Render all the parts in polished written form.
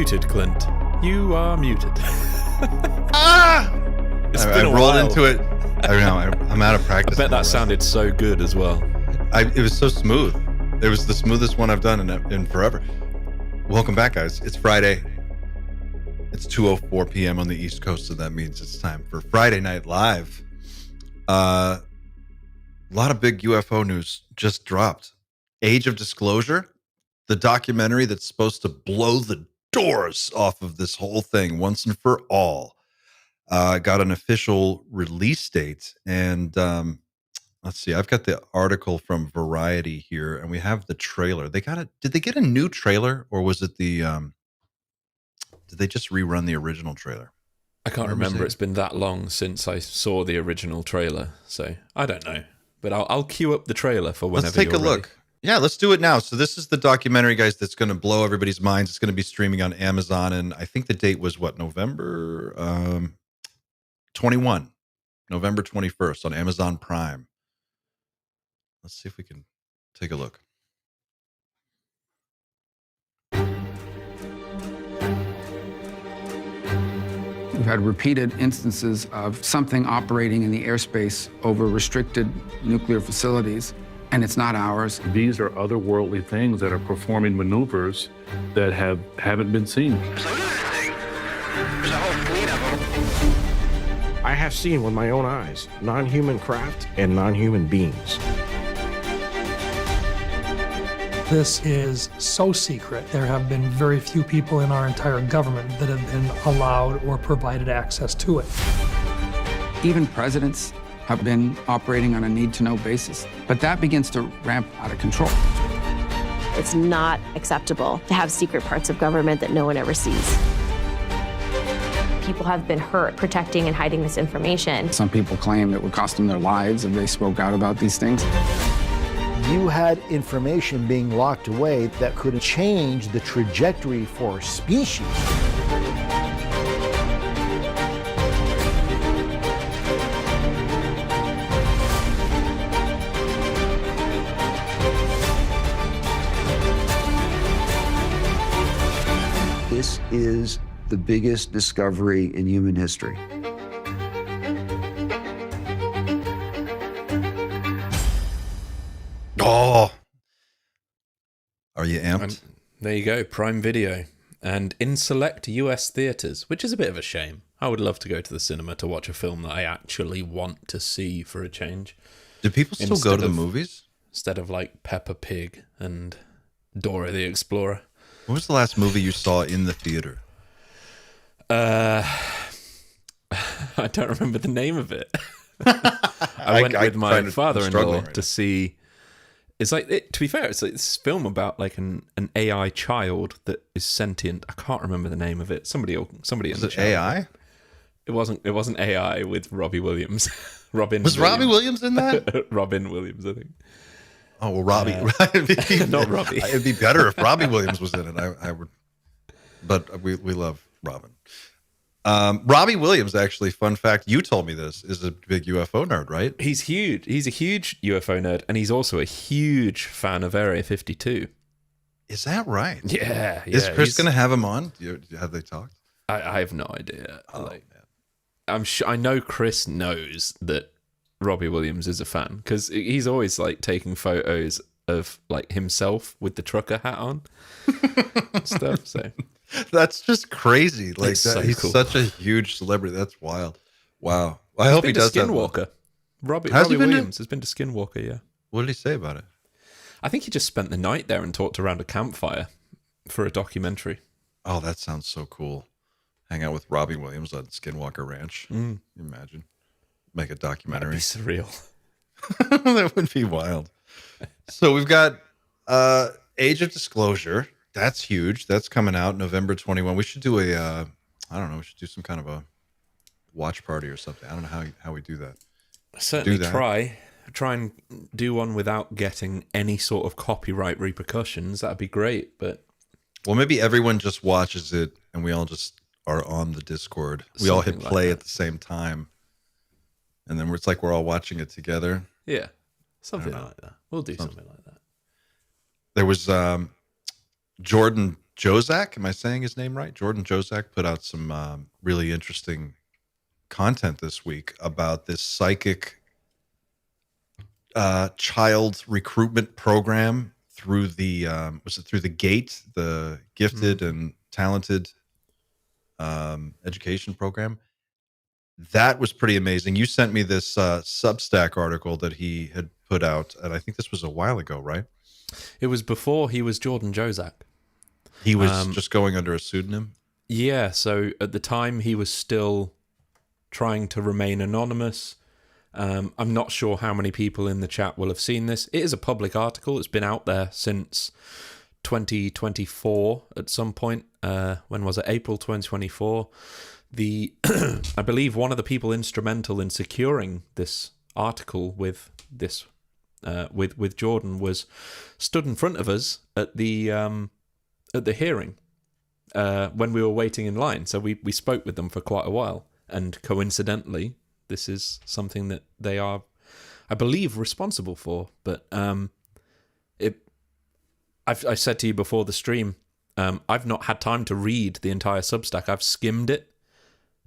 muted, Clint. You are muted. It's been a rolled while. Into it. I don't know. I'm out of practice. I bet that sounded so good as well. It was so smooth. It was the smoothest one I've done in forever. Welcome back, guys. It's Friday. It's 2:04 p.m. on the East Coast, so that means it's time for Friday Night Live. A lot of big UFO news just dropped. Age of Disclosure, the documentary that's supposed to blow the doors off of this whole thing once and for all, got an official release date. And let's see, I've got the article from Variety here, and we have the trailer. Did they get a new trailer, or was it did they just rerun the original trailer? I can't remember. It's been that long since I saw the original trailer, so I don't know. But I'll queue up the trailer for whenever. Let's take a look. Yeah, let's do it now. So this is the documentary, guys, that's going to blow everybody's minds. It's going to be streaming on Amazon, and I think the date was November 21, November 21st on Amazon Prime. Let's see if we can take a look. We've had repeated instances of something operating in the airspace over restricted nuclear facilities, and it's not ours. These are otherworldly things that are performing maneuvers that haven't been seen. There's a whole fleet of them. I have seen with my own eyes non-human craft and non-human beings. This is so secret. There have been very few people in our entire government that have been allowed or provided access to it. Even presidents have been operating on a need-to-know basis, but that begins to ramp out of control. It's not acceptable to have secret parts of government that no one ever sees. People have been hurt protecting and hiding this information. Some people claim it would cost them their lives if they spoke out about these things. You had information being locked away that could change the trajectory for species. This is the biggest discovery in human history. Oh, are you amped? And there you go, Prime Video. And in select US theatres, which is a bit of a shame. I would love to go to the cinema to watch a film that I actually want to see for a change. Do people still go to the movies? Instead of like Peppa Pig and Dora the Explorer. What was the last movie you saw in the theater? I don't remember the name of it. I went with my father-in-law to see... It's like, to be fair, it's like this film about like an AI child that is sentient. I can't remember the name of it. Somebody in the chat. AI? It wasn't AI with Robbie Williams. Robbie Williams in that? Robin Williams, I think. Oh, well, Robbie. Not Robbie. It'd be better if Robbie Williams was in it. I would, but we love Robin. Robbie Williams, actually, fun fact, you told me this, is a big UFO nerd, right? He's huge. He's a huge UFO nerd, and he's also a huge fan of Area 52. Is that right? Yeah. Is Chris going to have him on? Have they talked? I have no idea. Oh, man. I'm sure. I know Chris knows that Robbie Williams is a fan because he's always like taking photos of like himself with the trucker hat on and stuff. So that's just crazy. Like so he's cool. Such a huge celebrity. That's wild. Wow. I hope he does Skinwalker. Robbie Williams has been to Skinwalker. Yeah. What did he say about it? I think he just spent the night there and talked around a campfire for a documentary. Oh, that sounds so cool. Hang out with Robbie Williams on Skinwalker Ranch. Can you imagine? Make a documentary. That'd be surreal. That would be wild. So we've got Age of Disclosure. That's huge. That's coming out November 21. We should do we should do some kind of a watch party or something. I don't know how we do that. Certainly try and do one without getting any sort of copyright repercussions. That'd be great. But well, maybe everyone just watches it and we all just are on the Discord. We all hit play at the same time. And then it's like we're all watching it together. Yeah. Something like that. We'll do something like that. There was Jordan Jozak. Am I saying his name right? Jordan Jozak put out some really interesting content this week about this psychic child recruitment program through the through the GATE, the Gifted and Talented education program. That was pretty amazing. You sent me this Substack article that he had put out, and I think this was a while ago, right? It was before he was Jordan Jozak. He was just going under a pseudonym? Yeah, so at the time he was still trying to remain anonymous. I'm not sure how many people in the chat will have seen this. It is a public article. It's been out there since 2024 at some point. When was it? April 2024. I believe one of the people instrumental in securing this article with this with Jordan was stood in front of us at the hearing when we were waiting in line. So we spoke with them for quite a while, and coincidentally, this is something that they are, I believe, responsible for. But I've said to you before the stream, I've not had time to read the entire Substack. I've skimmed it,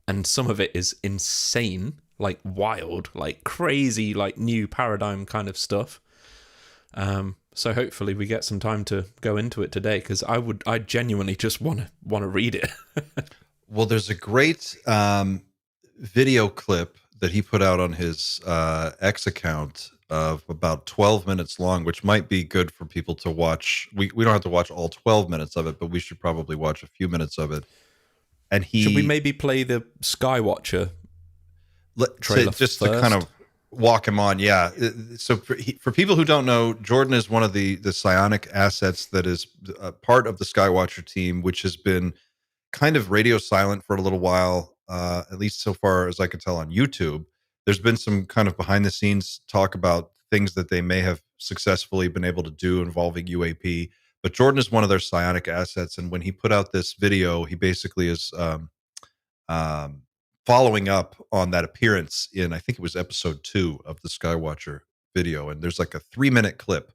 and some of it is insane, like wild, like crazy, like new paradigm kind of stuff. So hopefully we get some time to go into it today, because I genuinely just want to read it. Well, there's a great video clip that he put out on his X account of about 12 minutes long, which might be good for people to watch. We don't have to watch all 12 minutes of it, but we should probably watch a few minutes of it. And should we maybe play the Skywatcher trailer just first? To kind of walk him on? Yeah. So for people who don't know, Jordan is one of the psionic assets that is part of the Skywatcher team, which has been kind of radio silent for a little while, at least so far as I can tell on YouTube. There's been some kind of behind the scenes talk about things that they may have successfully been able to do involving UAP. But Jordan is one of their psionic assets. And when he put out this video, he basically is following up on that appearance in, I think it was episode 2 of the Skywatcher video. And there's like a 3-minute clip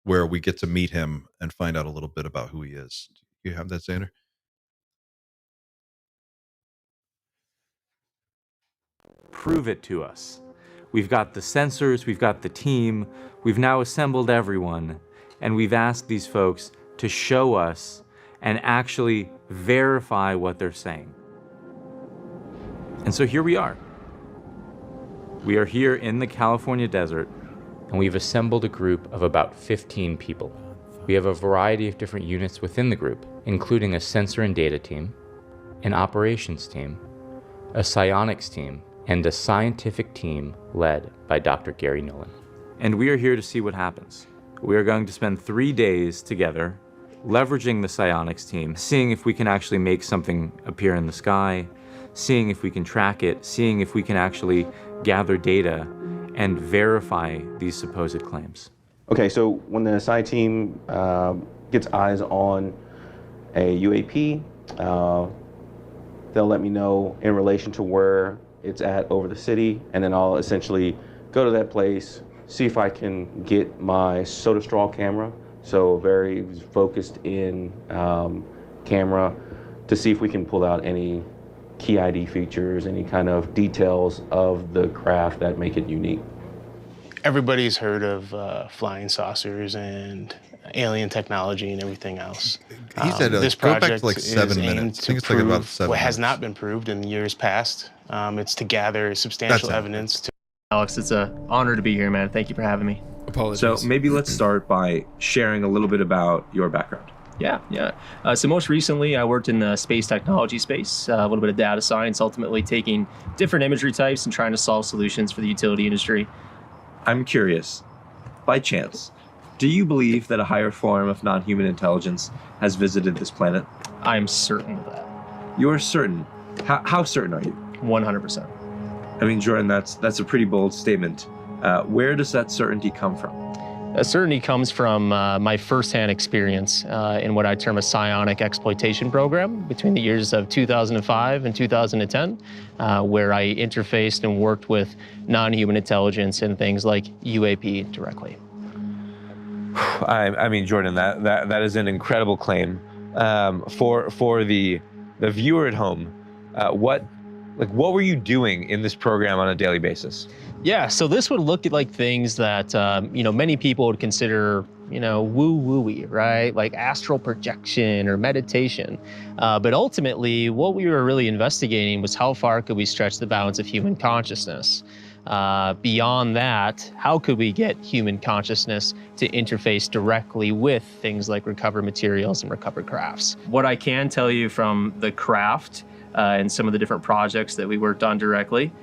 where we get to meet him and find out a little bit about who he is. Do you have that, Xander? Prove it to us. We've got the sensors, we've got the team, we've now assembled everyone, and we've asked these folks to show us and actually verify what they're saying. And so here we are. We are here in the California desert, and we've assembled a group of about 15 people. We have a variety of different units within the group, including a sensor and data team, an operations team, a psionics team, and a scientific team led by Dr. Gary Nolan. And we are here to see what happens. We are going to spend 3 days together, leveraging the psionics team, seeing if we can actually make something appear in the sky, seeing if we can track it, seeing if we can actually gather data and verify these supposed claims. Okay, so when the Psi team gets eyes on a UAP, they'll let me know in relation to where it's at over the city, and then I'll essentially go to that place, see if I can get my soda straw camera, so very focused in camera, to see if we can pull out any key ID features, any kind of details of the craft that make it unique. Everybody's heard of flying saucers and alien technology and everything else. He said this go project back to like 7 minutes. I think it's like about 7 what minutes. has not been proved in years past. It's to gather substantial evidence. Alex, it's an honor to be here, man. Thank you for having me. Apologies. So maybe let's start by sharing a little bit about your background. Yeah. So most recently, I worked in the space technology space, a little bit of data science, ultimately taking different imagery types and trying to solve solutions for the utility industry. I'm curious, by chance, do you believe that a higher form of non-human intelligence has visited this planet? I am certain of that. You are certain? How certain are you? 100%. I mean, Jordan, that's a pretty bold statement. Where does that certainty come from? That certainty comes from my firsthand experience in what I term a psionic exploitation program between the years of 2005 and 2010, where I interfaced and worked with non-human intelligence and things like UAP directly. I mean, Jordan, that is an incredible claim. for the viewer at home, what were you doing in this program on a daily basis? Yeah, so this would look at like things that many people would consider woo-woo-y, right? Like astral projection or meditation. But ultimately, what we were really investigating was how far could we stretch the bounds of human consciousness. Beyond that, how could we get human consciousness to interface directly with things like recovered materials and recovered crafts? What I can tell you from the craft and some of the different projects that we worked on directly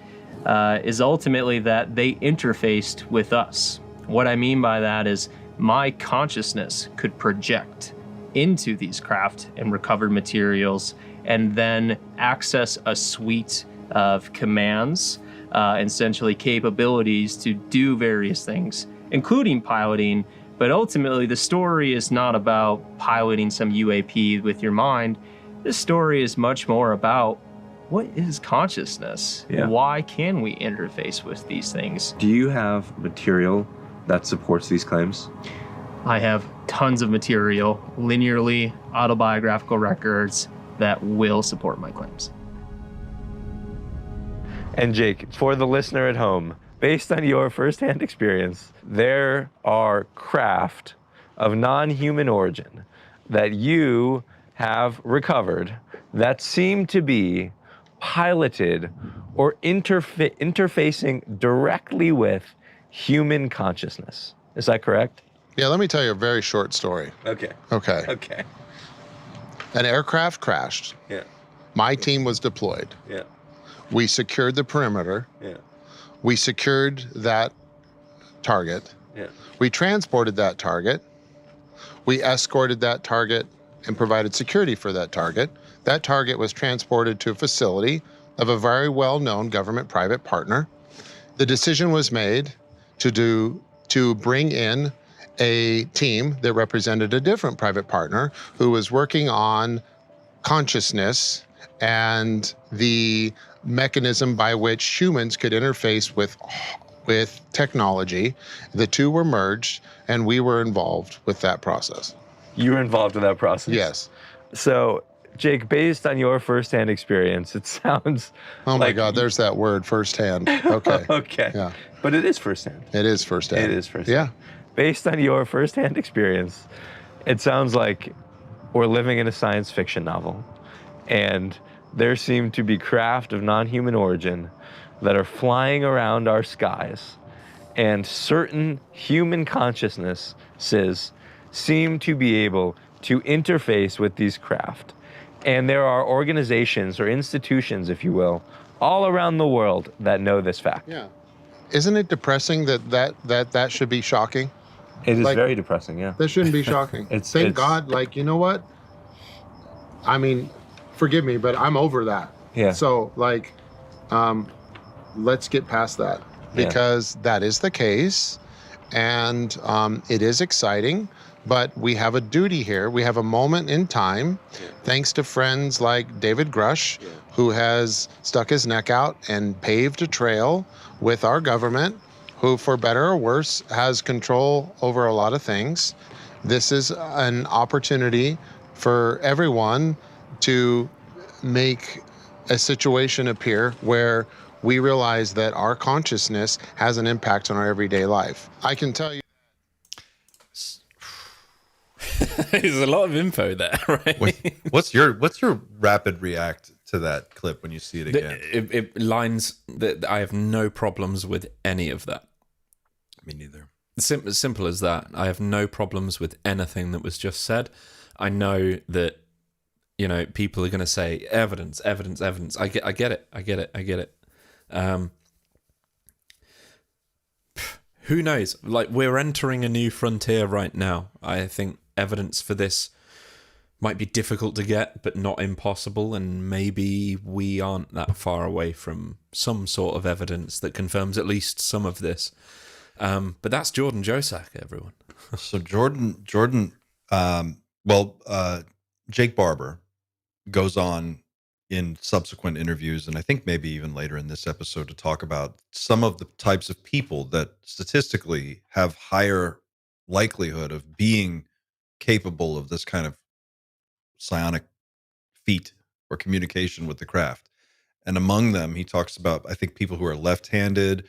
is ultimately that they interfaced with us. What I mean by that is my consciousness could project into these craft and recovered materials and then access a suite of commands, essentially capabilities to do various things, including piloting. But ultimately, the story is not about piloting some UAP with your mind. This story is much more about what is consciousness? Yeah. Why can we interface with these things? Do you have material that supports these claims? I have tons of material, linearly autobiographical records that will support my claims. And Jake, for the listener at home, based on your firsthand experience, there are craft of non-human origin that you have recovered that seem to be piloted or interfacing directly with human consciousness. Is that correct? Yeah, let me tell you a very short story. Okay. Okay. An aircraft crashed. Yeah. My team was deployed. Yeah. We secured the perimeter. Yeah. We secured that target. Yeah. We transported that target. We escorted that target and provided security for that target. That target was transported to a facility of a very well-known government-private partner. The decision was made to bring in a team that represented a different private partner who was working on consciousness and the mechanism by which humans could interface with technology. The two were merged, and we were involved with that process. You were involved in that process? Yes. So, Jake, based on your firsthand experience, it sounds Oh my God, there's that word, firsthand. Okay. Okay. Yeah. But it is firsthand. It is firsthand. It is firsthand. Yeah. Based on your firsthand experience, it sounds like we're living in a science fiction novel, and there seem to be craft of non-human origin that are flying around our skies, and certain human consciousnesses seem to be able to interface with these craft. And there are organizations or institutions, if you will, all around the world that know this fact. Yeah. Isn't it depressing that should be shocking? It is very depressing, yeah. That shouldn't be shocking. Thank God, you know what? I mean, forgive me, but I'm over that. Yeah. So, let's get past that, because that is the case, and it is exciting, but we have a duty here. We have a moment in time, thanks to friends like David Grush, who has stuck his neck out and paved a trail with our government, who, for better or worse, has control over a lot of things. This is an opportunity for everyone to make a situation appear where we realize that our consciousness has an impact on our everyday life. I can tell you. There's a lot of info there, right? What's your rapid react to that clip when you see it again? It lines that I have no problems with any of that. Me neither. Simple as that. I have no problems with anything that was just said. I know that, people are going to say evidence. I get it. Who knows? We're entering a new frontier right now. I think evidence for this might be difficult to get, but not impossible. And maybe we aren't that far away from some sort of evidence that confirms at least some of this. But that's Jordan Josak, everyone. So Jake Barber goes on in subsequent interviews, and I think maybe even later in this episode, to talk about some of the types of people that statistically have higher likelihood of being capable of this kind of psionic feat or communication with the craft. And among them, he talks about, I think, people who are left-handed,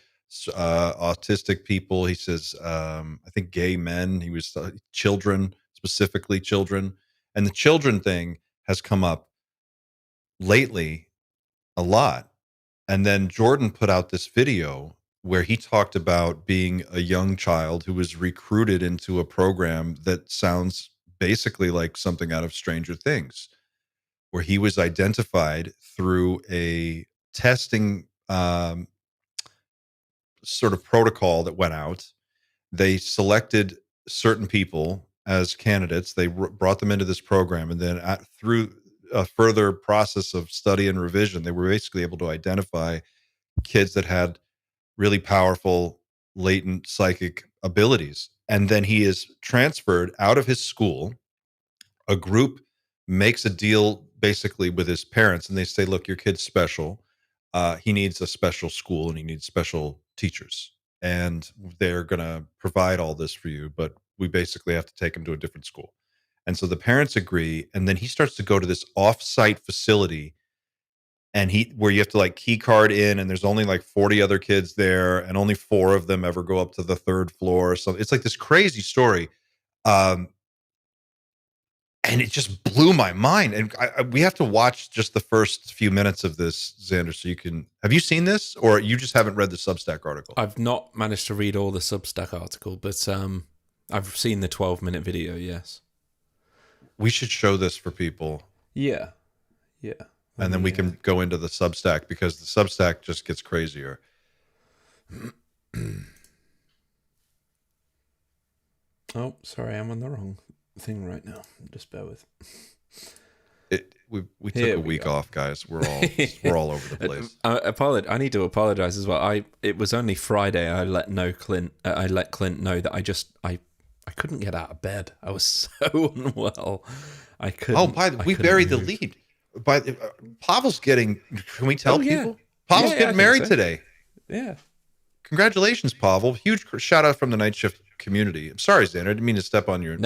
autistic people. He says, I think gay men. He was children, specifically children. And the children thing has come up lately a lot. And then Jordan put out this video where he talked about being a young child who was recruited into a program that sounds basically like something out of Stranger Things, where he was identified through a testing sort of protocol that went out. They selected certain people as candidates. They brought them into this program, and then through a further process of study and revision, they were basically able to identify kids that had really powerful latent psychic abilities. And then he is transferred out of his school. A group makes a deal basically with his parents, and they say, look, your kid's special. He needs a special school and he needs special teachers, and they're going to provide all this for you, but we basically have to take him to a different school. And so the parents agree, and then he starts to go to this off-site facility, and where you have to like key card in, and there's only like 40 other kids there, and only 4 of them ever go up to the 3rd floor. So it's like this crazy story. And it just blew my mind. And we have to watch just the first few minutes of this, Xander, so you can... Have you seen this, or you just haven't read the Substack article? I've not managed to read all the Substack article, but I've seen the 12-minute video, yes. We should show this for people. Yeah. And then we can go into the Substack, because the Substack just gets crazier. Oh, sorry, I'm on the wrong thing right now. Just bear with. We took a week off, guys. We're all over the place. I need to apologize as well. It was only Friday. I let Clint know that I couldn't get out of bed. I was so unwell. I couldn't. We buried the lead. Pavel's getting. Can we tell people? Pavel's getting married today. Yeah. Congratulations, Pavel. Huge shout out from the Night Shift community. I'm sorry, Xander. I didn't mean to step on your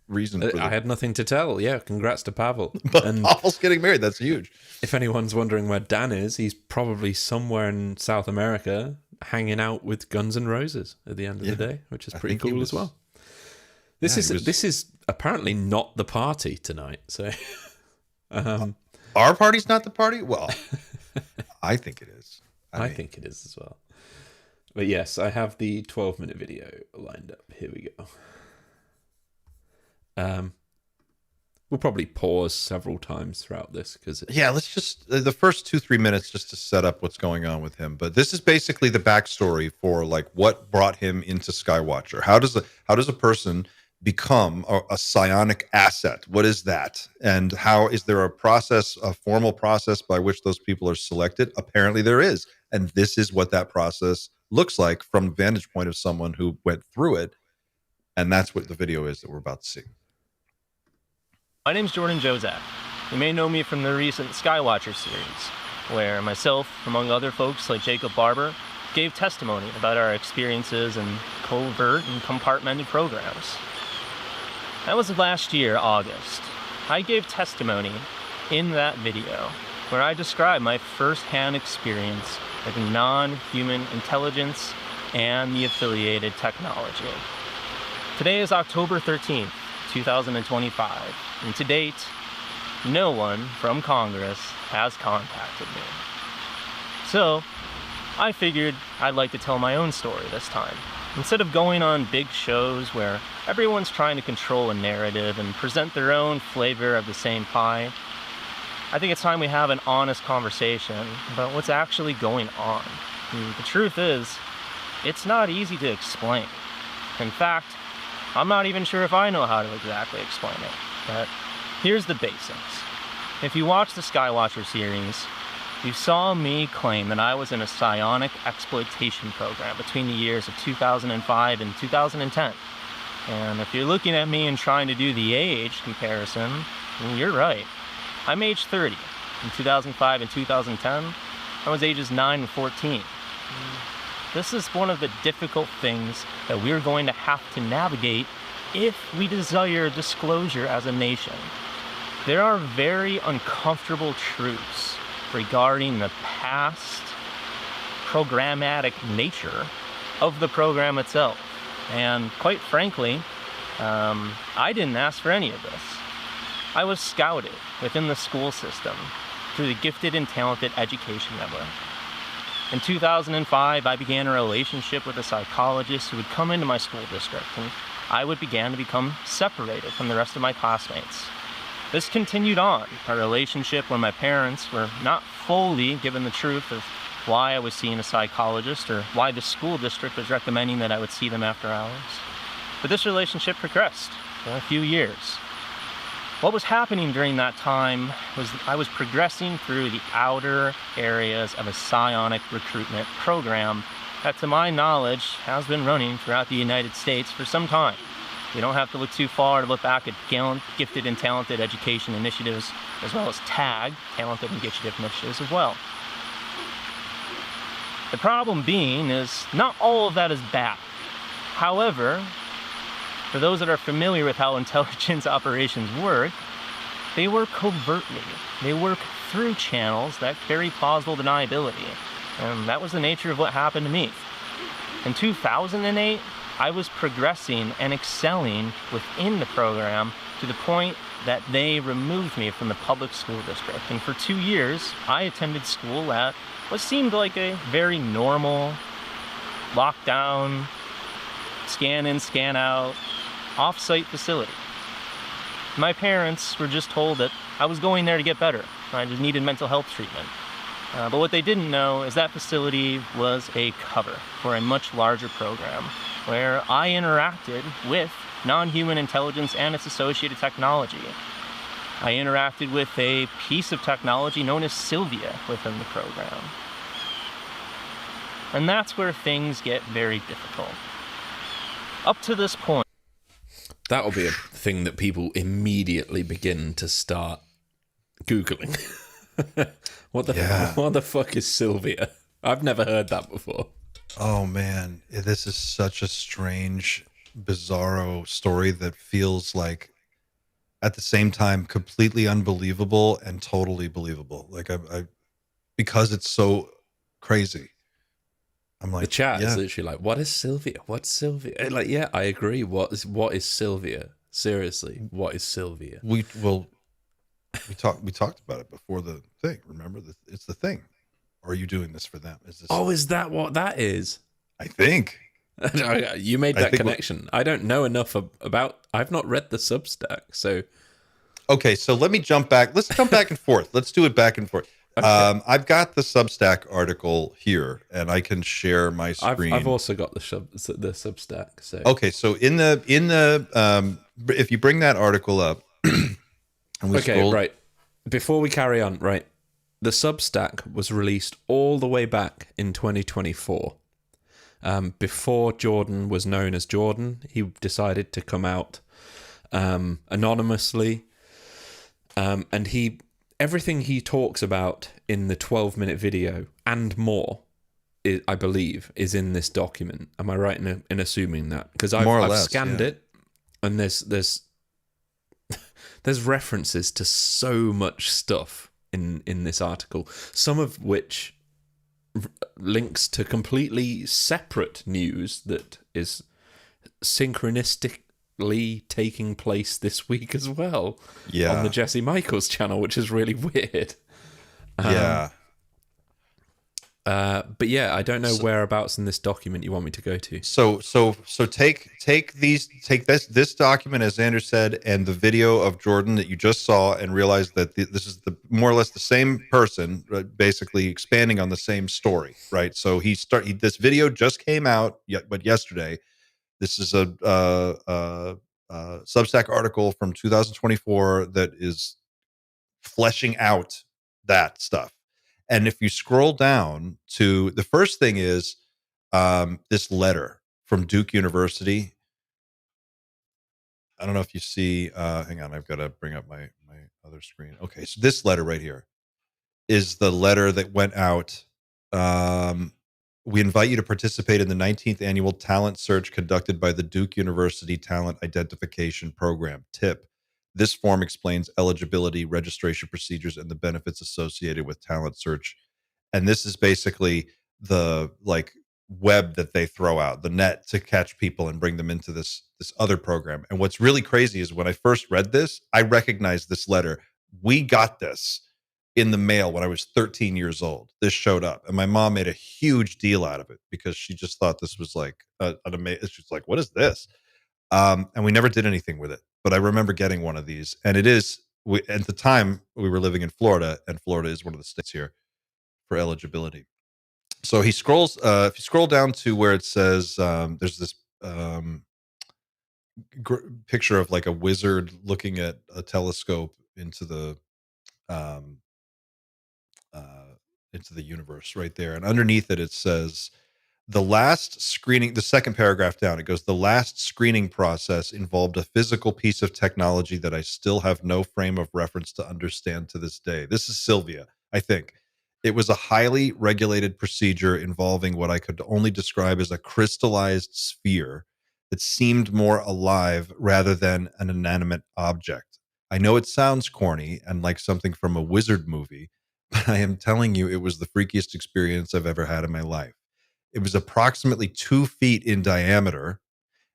reason. I had nothing to tell. Yeah, congrats to Pavel. But Pavel's getting married. That's huge. If anyone's wondering where Dan is, he's probably somewhere in South America hanging out with Guns N' Roses at the end of the day, which is pretty cool as well. This is apparently not the party tonight. So our party's not the party? Well, I think it is. I think it is as well. But yes, I have the 12-minute video lined up. Here we go. We'll probably pause several times throughout this because let's just the first 2-3 minutes just to set up what's going on with him. But this is basically the backstory for like what brought him into Skywatcher. How does a person become a psionic asset? What is that? And how is there a formal process by which those people are selected? Apparently there is. And this is what that process looks like from the vantage point of someone who went through it. And that's what the video is that we're about to see. My name's Jordan Jozak. You may know me from the recent Skywatcher series, where myself, among other folks like Jacob Barber, gave testimony about our experiences in covert and compartmented programs. That was last year, August. I gave testimony in that video where I described my first-hand experience with non-human intelligence and the affiliated technology. Today is October 13th, 2025, and to date, no one from Congress has contacted me. So, I figured I'd like to tell my own story this time. Instead of going on big shows where everyone's trying to control a narrative and present their own flavor of the same pie, I think it's time we have an honest conversation about what's actually going on. And the truth is, it's not easy to explain. In fact, I'm not even sure if I know how to exactly explain it, but here's the basics. If you watch the Skywatcher series, you saw me claim that I was in a psionic exploitation program between the years of 2005 and 2010. And if you're looking at me and trying to do the age comparison, you're right. I'm age 30. In 2005 and 2010, I was ages 9 and 14. This is one of the difficult things that we're going to have to navigate if we desire disclosure as a nation. There are very uncomfortable truths regarding the past programmatic nature of the program itself. And quite frankly, I didn't ask for any of this. I was scouted within the school system through the Gifted and Talented Education Network. In 2005, I began a relationship with a psychologist who would come into my school district, and I would begin to become separated from the rest of my classmates. This continued on, a relationship when my parents were not fully given the truth of why I was seeing a psychologist or why the school district was recommending that I would see them after hours. But this relationship progressed for a few years. What was happening during that time was I was progressing through the outer areas of a psionic recruitment program that, to my knowledge, has been running throughout the United States for some time. You don't have to look too far to look back at Gifted and Talented Education Initiatives, as well as TAG, Talented and Gifted Initiatives as well. The problem being is not all of that is bad. However, for those that are familiar with how intelligence operations work, they work covertly. They work through channels that carry plausible deniability. And that was the nature of what happened to me. In 2008, I was progressing and excelling within the program to the point that they removed me from the public school district. And for 2 years, I attended school at what seemed like a very normal, lockdown, scan in, scan out, off-site facility. My parents were just told that I was going there to get better. I just needed mental health treatment. But what they didn't know is that facility was a cover for a much larger program where I interacted with non-human intelligence and its associated technology. I interacted with a piece of technology known as Sylvia within the program. And that's where things get very difficult. Up to this point, that'll be a thing that people immediately begin to start Googling. What the fuck is Sylvia? I've never heard that before. Oh man, this is such a strange, bizarro story that feels like, at the same time, completely unbelievable and totally believable. Like I because it's so crazy. I'm like, the chat is literally like, "What is Sylvia? What's Sylvia?" And like, yeah, I agree. What is Sylvia? Seriously, what is Sylvia? We talked about it before the thing. Remember, it's the thing. Or are you doing this for them? Is that what that is? I think. You made that connection. I don't know enough about. I've not read the Substack, so. Okay, so let me jump back. Let's jump back and forth. Let's do it back and forth. Okay. I've got the Substack article here, and I can share my screen. I've also got the Substack. So okay, so in the if you bring that article up, and we scroll. Right. Before we carry on, right, the Substack was released all the way back in 2024. Before Jordan was known as Jordan, he decided to come out anonymously, and everything he talks about in the 12-minute video and more, I believe, is in this document. Am I right in assuming that? Because I've scanned it, and there's references to so much stuff in this article, some of which links to completely separate news that is synchronistically taking place this week as well on the Jesse Michaels channel, which is really weird. But yeah, I don't know whereabouts in this document you want me to go to. So take this document, as Xander said, and the video of Jordan that you just saw, and realize that this is more or less the same person, basically expanding on the same story, right? So this video just came out, but yesterday. This is a Substack article from 2024 that is fleshing out that stuff. And if you scroll down to the first thing is this letter from Duke University. I don't know if you see, hang on, I've got to bring up my other screen. Okay, so this letter right here is the letter that went out. We invite you to participate in the 19th annual talent search conducted by the Duke University Talent Identification Program, TIP. This form explains eligibility, registration procedures, and the benefits associated with talent search. And this is basically the like web that they throw out, the net to catch people and bring them into this other program. And what's really crazy is when I first read this, I recognized this letter. We got this in the mail when I was 13 years old. This showed up, and my mom made a huge deal out of it because she just thought this was like an amazing. She's like, "What is this?" And we never did anything with it. But I remember getting one of these, and it is. At the time, we were living in Florida, and Florida is one of the states here for eligibility. So he scrolls. If you scroll down to where it says, there's this picture of like a wizard looking at a telescope into the universe right there, and underneath it says the last screening, the second paragraph down, it goes, the last screening process involved a physical piece of technology that I still have no frame of reference to understand to this day. This is Sylvia, I think. It was a highly regulated procedure involving what I could only describe as a crystallized sphere that seemed more alive rather than an inanimate object. I know it sounds corny and like something from a wizard movie, but I am telling you, it was the freakiest experience I've ever had in my life. It was approximately 2 feet in diameter,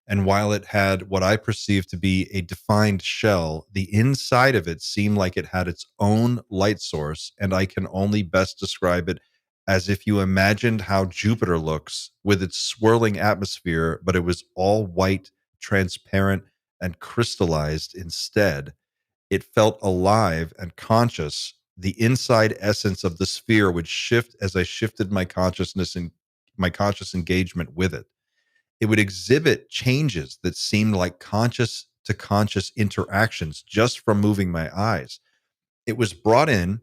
and while it had what I perceived to be a defined shell, the inside of it seemed like it had its own light source, and I can only best describe it as if you imagined how Jupiter looks with its swirling atmosphere, but it was all white, transparent, and crystallized instead. It felt alive and conscious. The inside essence of the sphere would shift as I shifted my consciousness and my conscious engagement with it. It would exhibit changes that seemed like conscious to conscious interactions just from moving my eyes. It was brought in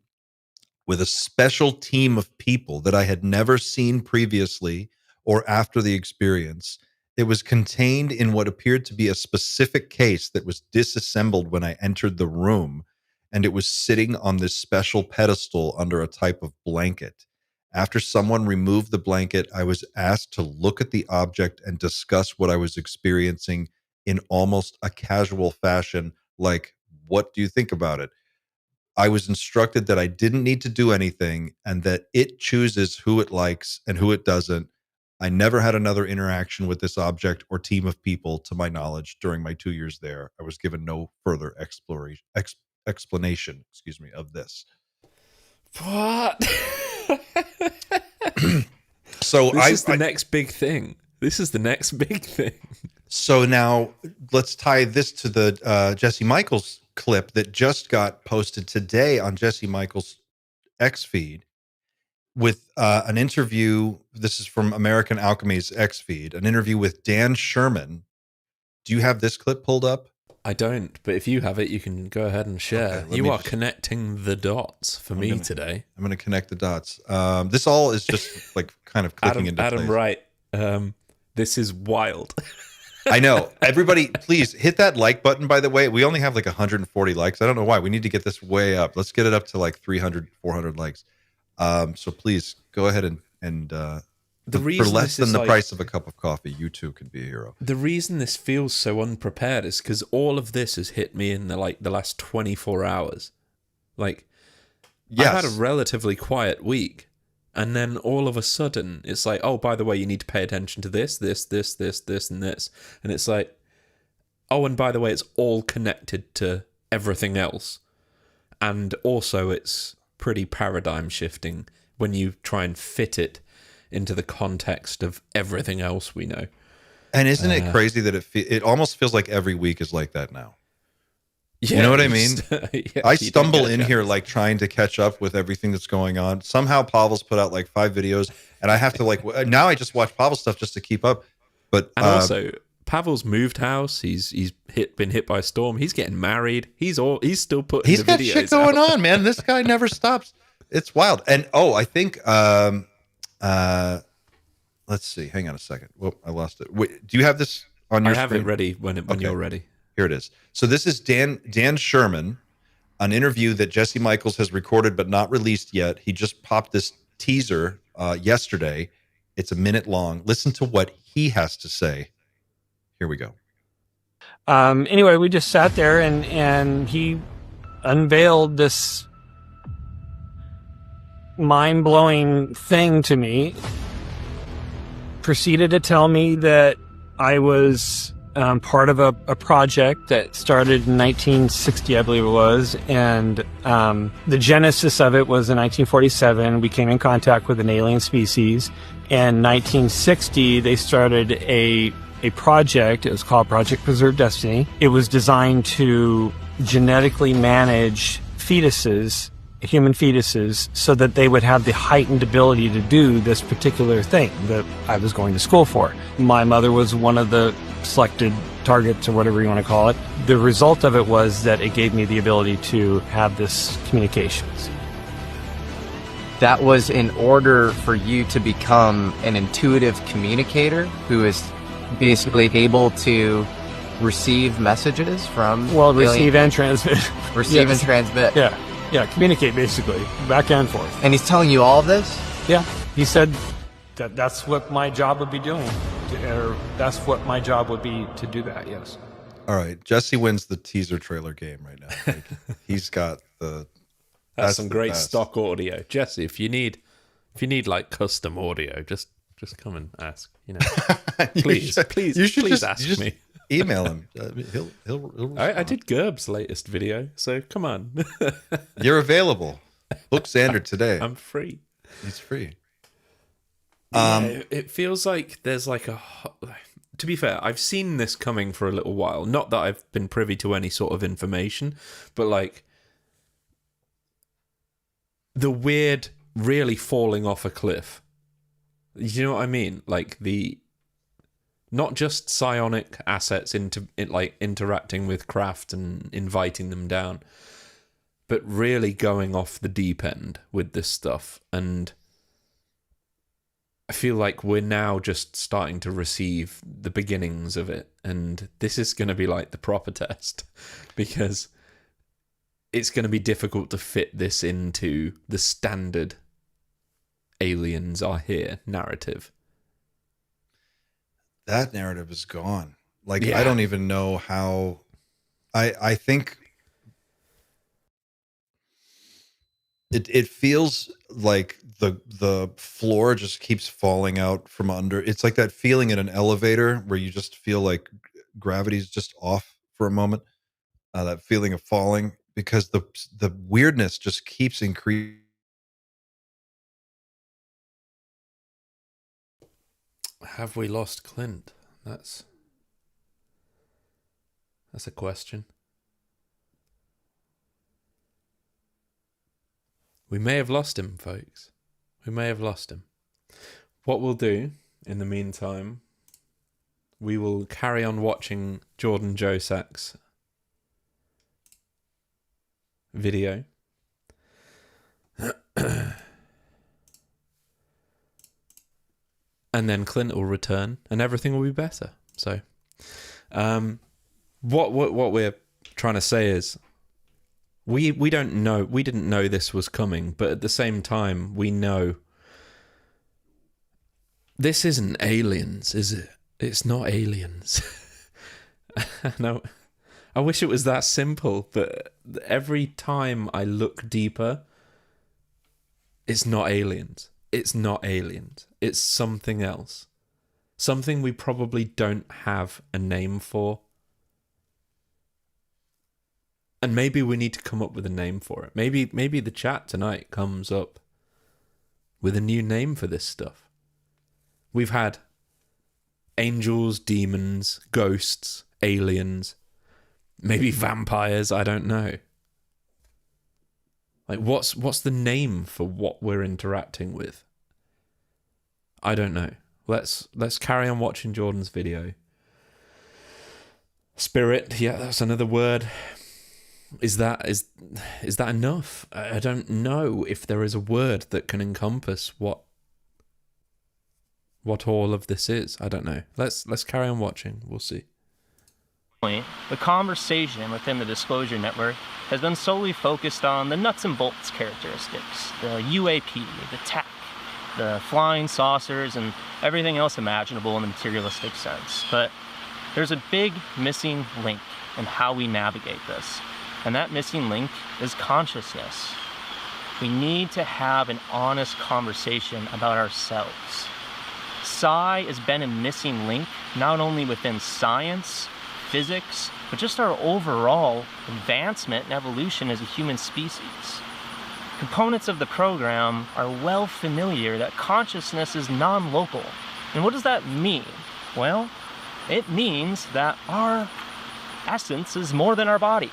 with a special team of people that I had never seen previously or after the experience. It was contained in what appeared to be a specific case that was disassembled when I entered the room, and it was sitting on this special pedestal under a type of blanket. After someone removed the blanket, I was asked to look at the object and discuss what I was experiencing in almost a casual fashion, like, what do you think about it? I was instructed that I didn't need to do anything and that it chooses who it likes and who it doesn't. I never had another interaction with this object or team of people, to my knowledge, during my 2 years there. I was given no further explanation, of this. What? So this is the next big thing. This is the next big thing. So now let's tie this to the Jesse Michaels clip that just got posted today on Jesse Michaels' X feed with an interview. This is from American Alchemy's X feed, an interview with Dan Sherman. Do you have this clip pulled up? I don't, but if you have it, you can go ahead and share. Okay, you are connecting the dots for me today. I'm going to connect the dots. This all is just like kind of clicking into place. Adam Wright, this is wild. I know. Everybody, please hit that like button, by the way. We only have like 140 likes. I don't know why. We need to get this way up. Let's get it up to like 300, 400 likes. So please go ahead and for less than the price of a cup of coffee, you too could be a hero. The reason this feels so unprepared is because all of this has hit me in the last 24 hours. Like, yes. I've had a relatively quiet week, and then all of a sudden it's like, oh, by the way, you need to pay attention to this, and this, and it's like, oh, and by the way, it's all connected to everything else, and also it's pretty paradigm shifting when you try and fit it into the context of everything else we know. And isn't it crazy that it almost feels like every week is like that now? Yeah, you know what I mean? I stumble in here like trying to catch up with everything that's going on. Somehow Pavel's put out like 5 videos, and I have to now I just watch Pavel's stuff just to keep up. But and also Pavel's moved house. He's been hit by a storm. He's getting married. He's still putting. He's got shit going on, man. This guy never stops. It's wild. And I think let's see. Hang on a second. Whoop, I lost it. Wait, do you have this on your screen? I have it ready when you're ready. Here it is. So this is Dan Sherman, an interview that Jesse Michaels has recorded but not released yet. He just popped this teaser yesterday. It's a minute long. Listen to what he has to say. Here we go. Anyway, we just sat there and he unveiled this mind-blowing thing to me. Proceeded to tell me that I was part of a project that started in 1960, I believe it was, and the genesis of it was in 1947. We came in contact with an alien species, and 1960 they started a project. It was called Project Preserve Destiny. It was designed to genetically manage fetuses, human fetuses, so that they would have the heightened ability to do this particular thing that I was going to school for. My mother was one of the selected targets, or whatever you want to call it. The result of it was that it gave me the ability to have this communications. That was in order for you to become an intuitive communicator who is basically able to receive messages from... Well, receive and transmit. Receive and transmit. Yeah, communicate basically, back and forth. And he's telling you all of this? Yeah, he said that that's what my job would be doing, or that's what my job would be to do that, yes. All right, Jesse wins the teaser trailer game right now. Like, he's got the... That's some great stock audio. Jesse, if you need like custom audio, just come and ask, you know. Please ask me. Email him. He'll I did Gerb's latest video, so come on. You're available. Book Xander today. I'm free. He's free. It feels like there's like to be fair, I've seen this coming for a little while. Not that I've been privy to any sort of information, but like the weird really falling off a cliff. You know what I mean? Like not just psionic assets interacting with craft and inviting them down, but really going off the deep end with this stuff. And I feel like we're now just starting to receive the beginnings of it. And this is going to be like the proper test, because it's going to be difficult to fit this into the standard aliens are here narrative. That narrative is gone. Like, I don't even know how. I think it feels like the floor just keeps falling out from under. It's like that feeling in an elevator where you just feel like gravity's just off for a moment. That feeling of falling, because the weirdness just keeps increasing. Have we lost Clint? That's a question. We may have lost him, folks. We may have lost him. What we'll do in the meantime, we will carry on watching Jordan Josak's video. And then Clint will return, and everything will be better. So, what we're trying to say is, we don't know. We didn't know this was coming, but at the same time, we know this isn't aliens, is it? It's not aliens. No, I wish it was that simple, but every time I look deeper, it's not aliens. It's not aliens. It's something else. Something we probably don't have a name for. And maybe we need to come up with a name for it. Maybe the chat tonight comes up with a new name for this stuff. We've had angels, demons, ghosts, aliens, maybe vampires, I don't know. Like, what's the name for what we're interacting with? I don't know. Let's carry on watching Jordan's video. Spirit, yeah, that's another word. Is that enough? I don't know if there is a word that can encompass what all of this is. I don't know. Let's carry on watching. We'll see. The conversation within the Disclosure Network has been solely focused on the nuts and bolts characteristics, the UAP, the tech, the flying saucers, and everything else imaginable in the materialistic sense. But There's a big missing link in how we navigate this, and that missing link is consciousness. We need to have an honest conversation about ourselves. Psi has been a missing link not only within science, physics, but just our overall advancement and evolution as a human species. Components of the program are well familiar that consciousness is non-local. And what does that mean? Well, it means that our essence is more than our body.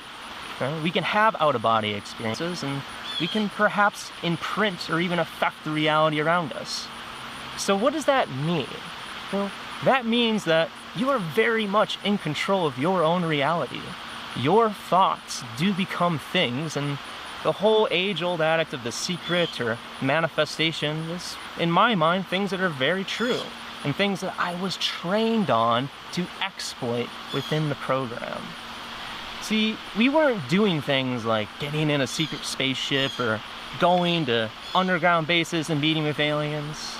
Right? We can have out-of-body experiences, and we can perhaps imprint or even affect the reality around us. So what does that mean? Well, that means that you are very much in control of your own reality. Your thoughts do become things, and the whole age-old addict of The Secret or manifestation is, in my mind, things that are very true, and things that I was trained on to exploit within the program. See, we weren't doing things like getting in a secret spaceship or going to underground bases and meeting with aliens.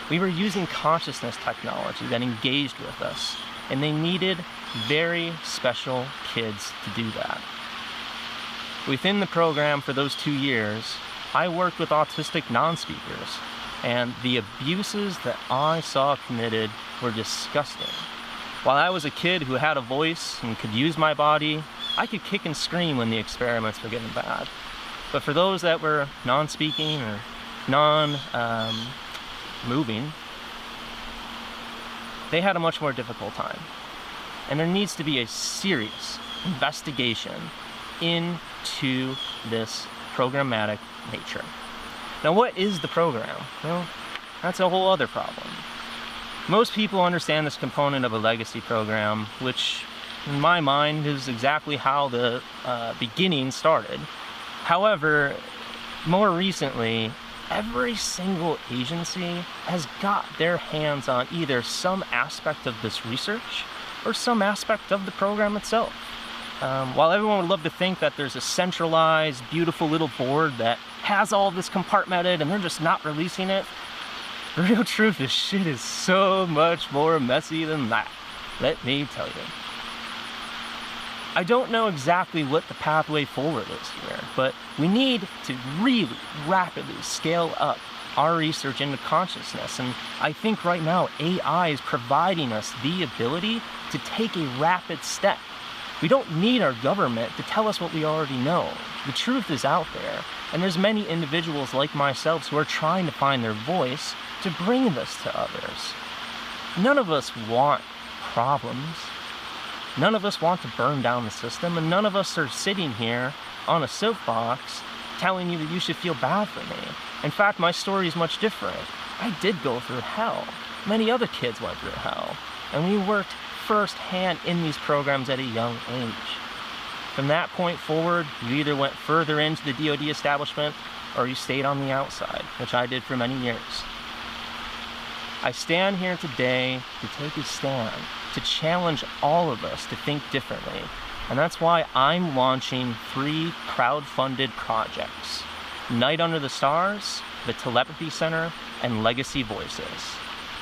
We were using consciousness technology that engaged with us, and they needed very special kids to do that. Within the program for those 2 years, I worked with autistic non-speakers, and the abuses that I saw committed were disgusting. While I was a kid who had a voice and could use my body, I could kick and scream when the experiments were getting bad. But for those that were non-speaking or non-moving, they had a much more difficult time. And there needs to be a serious investigation into this programmatic nature. Now, what is the program? Well, that's a whole other problem. Most people understand this component of a legacy program, which in my mind is exactly how the beginning started. However, more recently, every single agency has got their hands on either some aspect of this research or some aspect of the program itself. While everyone would love to think that there's a centralized, beautiful little board that has all this compartmented and they're just not releasing it, the real truth is shit is so much more messy than that. Let me tell you. I don't know exactly what the pathway forward is here, but we need to really rapidly scale up our research into consciousness. And I think right now AI is providing us the ability to take a rapid step. We don't need our government to tell us what we already know. The truth is out there, and there's many individuals like myself who are trying to find their voice to bring this to others. None of us want problems. None of us want to burn down the system, and none of us are sitting here on a soapbox telling you that you should feel bad for me. In fact, my story is much different. I did go through hell. Many other kids went through hell, and we worked firsthand in these programs at a young age. From that point forward, you either went further into the DoD establishment or you stayed on the outside, which I did for many years. I stand here today to take a stand, to challenge all of us to think differently. And that's why I'm launching 3 crowd-funded projects: Night Under the Stars, the Telepathy Center, and Legacy Voices.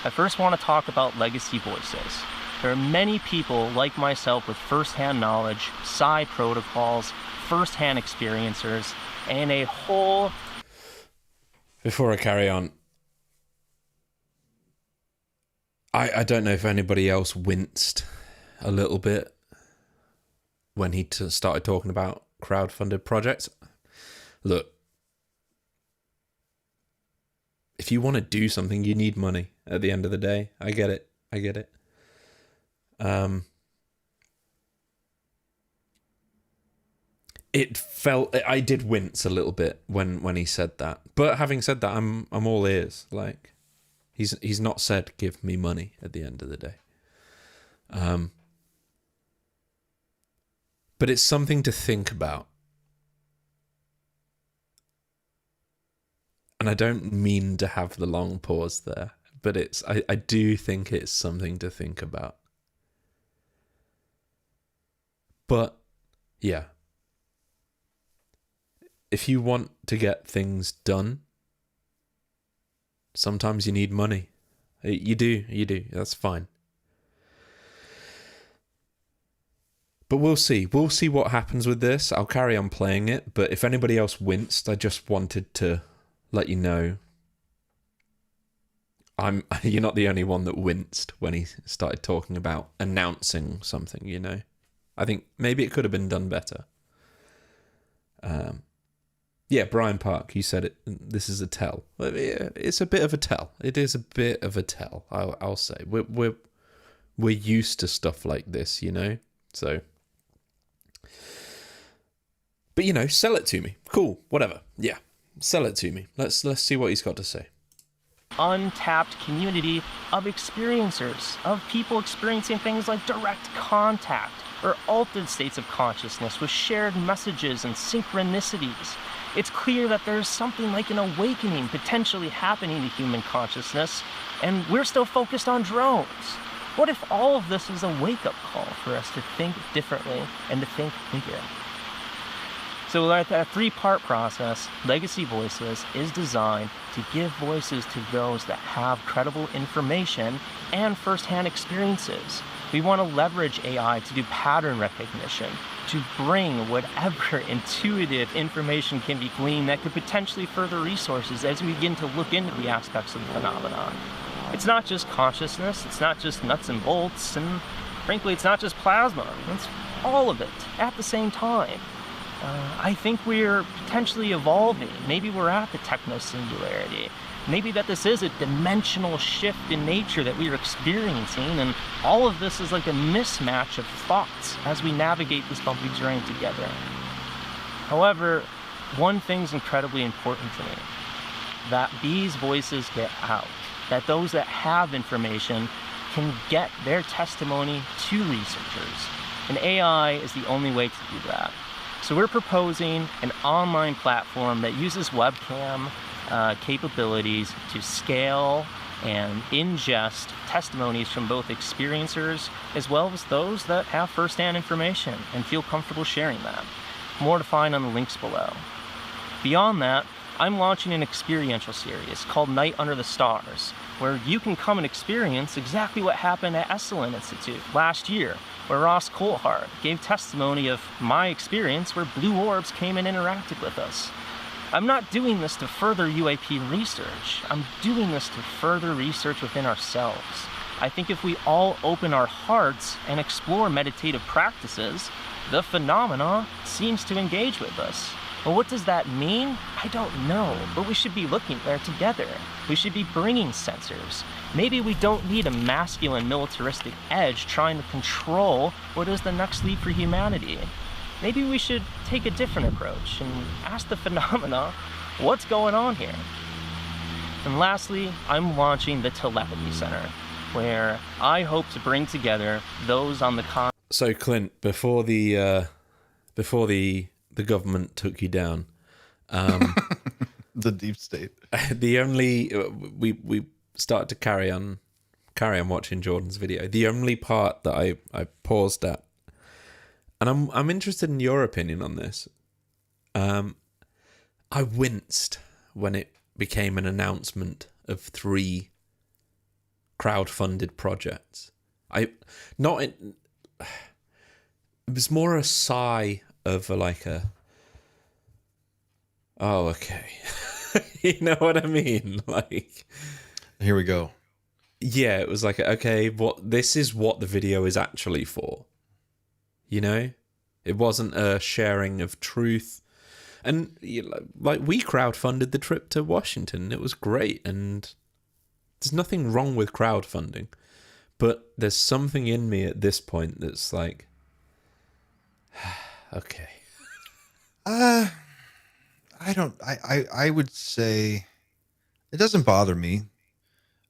I first want to talk about Legacy Voices. There are many people like myself with first-hand knowledge, psi protocols, first-hand experiencers, and a whole... Before I carry on, I don't know if anybody else winced a little bit when he started talking about crowd-funded projects. Look, if you want to do something, you need money at the end of the day. I get it. I did wince a little bit when he said that. But having said that, I'm all ears. Like, he's not said give me money at the end of the day. But it's something to think about. And I don't mean to have the long pause there, but I do think it's something to think about. But, yeah. If you want to get things done, sometimes you need money. You do. That's fine. But we'll see. We'll see what happens with this. I'll carry on playing it. But if anybody else winced, I just wanted to let you know. You're not the only one that winced when he started talking about announcing something, you know. I think maybe it could have been done better. Yeah, Brian Park, you said it. This is a tell. It's a bit of a tell. It is a bit of a tell. I'll say we're used to stuff like this, you know. So, but you know, sell it to me. Cool, whatever. Yeah, sell it to me. Let's see what he's got to say. Untapped community of experiencers, of people experiencing things like direct contact or altered states of consciousness with shared messages and synchronicities. It's clear that there's something like an awakening potentially happening to human consciousness, and we're still focused on drones. What if all of this is a wake-up call for us to think differently and to think bigger? So that three-part process, Legacy Voices, is designed to give voices to those that have credible information and first-hand experiences. We want to leverage AI to do pattern recognition, to bring whatever intuitive information can be gleaned that could potentially further resources as we begin to look into the aspects of the phenomenon. It's not just consciousness, it's not just nuts and bolts, and frankly, it's not just plasma. It's all of it at the same time. I think we're potentially evolving. Maybe we're at the techno-singularity. Maybe that this is a dimensional shift in nature that we are experiencing, and all of this is like a mismatch of thoughts as we navigate this bumpy journey together. However, one thing's incredibly important to me, that these voices get out, that those that have information can get their testimony to researchers. And AI is the only way to do that. So we're proposing an online platform that uses webcam capabilities to scale and ingest testimonies from both experiencers as well as those that have first-hand information and feel comfortable sharing that. More to find on the links below. Beyond that, I'm launching an experiential series called Night Under the Stars, where you can come and experience exactly what happened at Esalen Institute last year, where Ross Coulthard gave testimony of my experience where blue orbs came and interacted with us. I'm not doing this to further UAP research. I'm doing this to further research within ourselves. I think if we all open our hearts and explore meditative practices, the phenomena seems to engage with us. Well, what does that mean? I don't know, but we should be looking there together. We should be bringing sensors. Maybe we don't need a masculine militaristic edge trying to control what is the next leap for humanity. Maybe we should take a different approach and ask the phenomena, what's going on here? And lastly, I'm launching the Telepathy Center, where I hope to bring together those on the So Clint, before the government took you down, the deep state. The only we started to carry on watching Jordan's video. The only part that I paused at, and I'm interested in your opinion on this. I winced when it became an announcement of 3 crowdfunded projects. It was more a sigh of oh, okay. You know what I mean? Like, here we go. Yeah, it was like, okay, this is what the video is actually for. You know? It wasn't a sharing of truth. And like, we crowdfunded the trip to Washington. It was great, and there's nothing wrong with crowdfunding. But there's something in me at this point that's like, okay. I would say it doesn't bother me.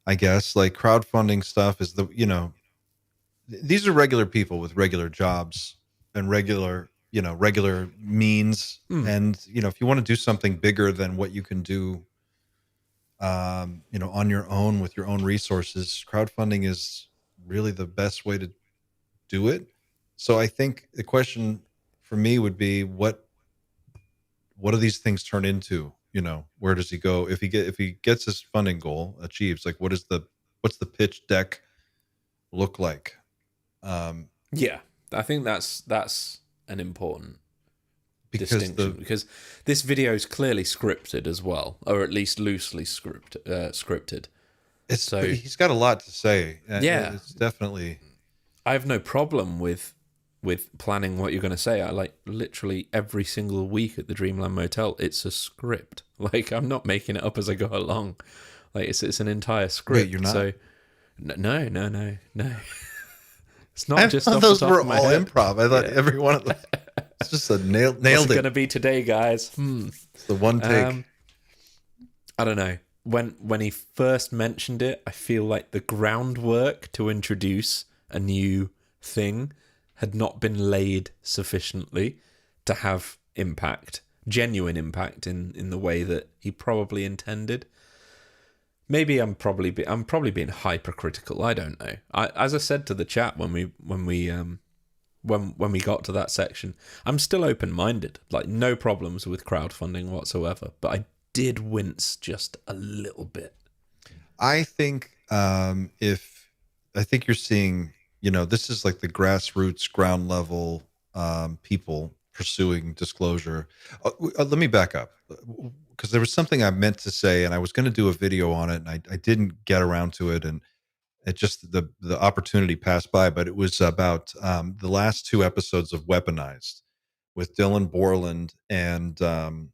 I guess like crowdfunding stuff is these are regular people with regular jobs and regular means. And, if you want to do something bigger than what you can do, on your own with your own resources, crowdfunding is really the best way to do it. So I think the question for me would be, what do these things turn into? Where does he go if he gets his funding goal achieves? Like, what's the pitch deck look like? Yeah, I think that's an important distinction because this video is clearly scripted as well, or at least loosely scripted. He's got a lot to say. Yeah, it's definitely. I have no problem with planning what you're going to say. I like literally every single week at the Dreamland Motel. It's a script. Like I'm not making it up as I go along. Like it's an entire script. Wait, you're not? So no. It's not just off those the top were of my all head. improv. I thought every one of them. It's just a nailed What's it. Going to be today, guys. It's the one take. I don't know. When he first mentioned it, I feel like the groundwork to introduce a new thing had not been laid sufficiently to have impact, genuine impact in the way that he probably intended. Maybe I'm probably being hypercritical. I don't know. As I said to the chat when we got to that section, I'm still open-minded. Like no problems with crowdfunding whatsoever. But I did wince just a little bit. I think I think you're seeing, this is like the grassroots, ground level people pursuing disclosure. Let me back up because there was something I meant to say and I was going to do a video on it and I didn't get around to it and it just the opportunity passed by. But it was about the last 2 episodes of Weaponized with Dylan Borland and the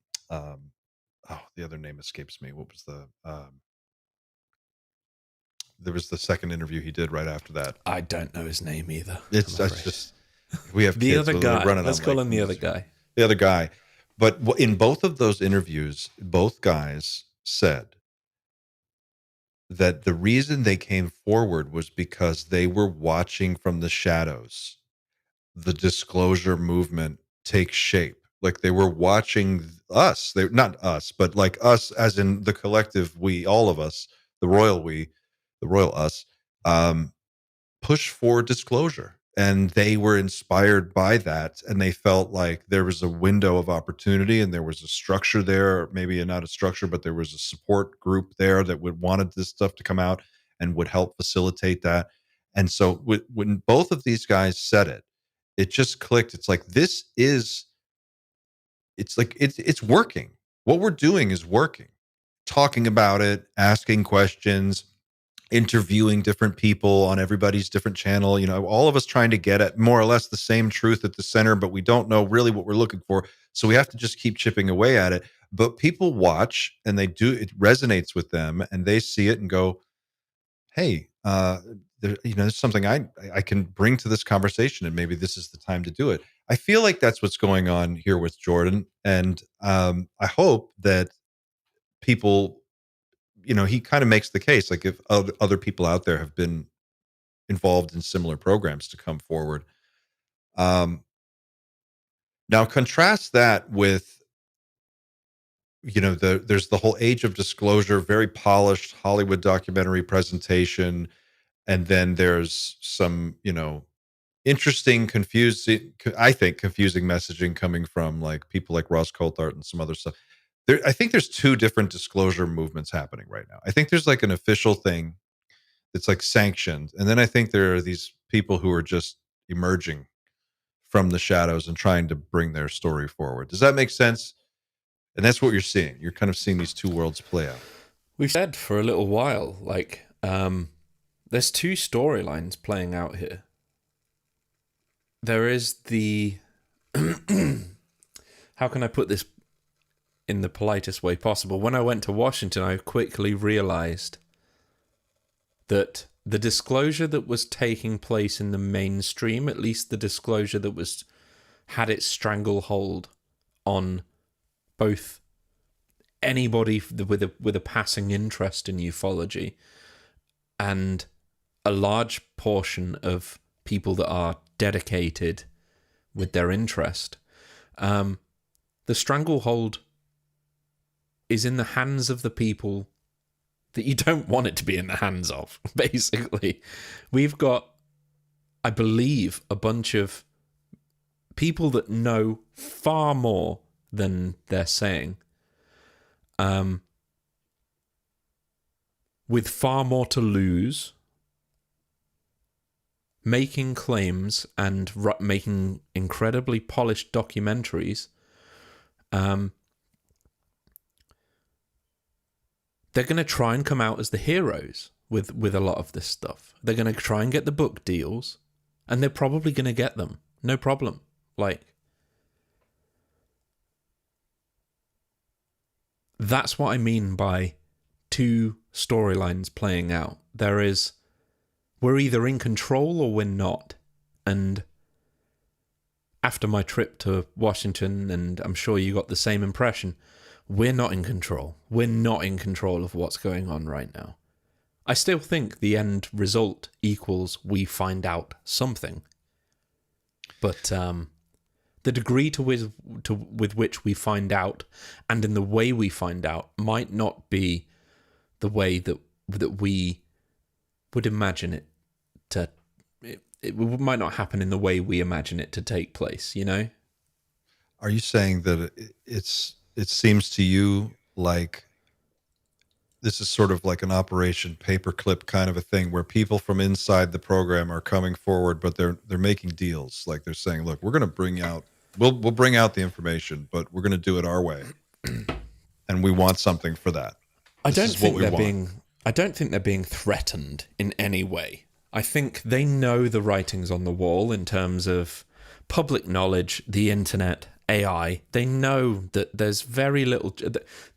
other name escapes me. What was there was the second interview he did right after that. I don't know his name either. That's just we have the kids, other so guy. Running Let's call him the other guy. The other guy. But in both of those interviews, both guys said that the reason they came forward was because they were watching from the shadows the disclosure movement take shape. Like they were watching us. They not us, but like us as in the collective we, all of us, the royal we, the royal us, push for disclosure. And they were inspired by that. And they felt like there was a window of opportunity and there was a structure there, maybe not a structure, but there was a support group there that wanted this stuff to come out and would help facilitate that. And so when both of these guys said it, it just clicked. It's like, it's working. What we're doing is working. Talking about it, asking questions, interviewing different people on everybody's different channel, all of us trying to get at more or less the same truth at the center, but we don't know really what we're looking for. So we have to just keep chipping away at it. But people watch and it resonates with them and they see it and go, hey, there's something I can bring to this conversation and maybe this is the time to do it. I feel like that's what's going on here with Jordan. And I hope that people, he kind of makes the case, like if other people out there have been involved in similar programs to come forward. Now contrast that with, there's the whole age of disclosure, very polished Hollywood documentary presentation. And then there's some, interesting, confusing messaging coming from like people like Ross Coulthart and some other stuff. I think there's 2 different disclosure movements happening right now. I think there's like an official thing that's like sanctioned. And then I think there are these people who are just emerging from the shadows and trying to bring their story forward. Does that make sense? And that's what you're seeing. You're kind of seeing these 2 worlds play out. We've said for a little while, like, there's 2 storylines playing out here. There is the... how can I put this in the politest way possible? When I went to Washington, I quickly realized that the disclosure that was taking place in the mainstream, at least the disclosure that had its stranglehold on both anybody with a passing interest in ufology and a large portion of people that are dedicated with their interest, the stranglehold is in the hands of the people that you don't want it to be in the hands of, basically. We've got, I believe, a bunch of people that know far more than they're saying, with far more to lose, making claims and making incredibly polished documentaries, they're going to try and come out as the heroes with a lot of this stuff. They're going to try and get the book deals, and they're probably going to get them. No problem. Like, that's what I mean by two storylines playing out. We're either in control or we're not. And after my trip to Washington, and I'm sure you got the same impression, we're not in control. We're not in control of what's going on right now. I still think the end result equals we find out something. But the degree with which we find out, and in the way we find out, might not be the way that we would imagine it to. It might not happen in the way we imagine it to take place. You know? Are you saying that it seems to you like this is sort of like an Operation Paperclip kind of a thing, where people from inside the program are coming forward, but they're making deals? Like, they're saying, "Look, we're going to bring out, we'll bring out the information, but we're going to do it our way, and we want something for that." I don't think they're being threatened in any way. I think they know the writings on the wall in terms of public knowledge, the internet, AI. They know that there's very little.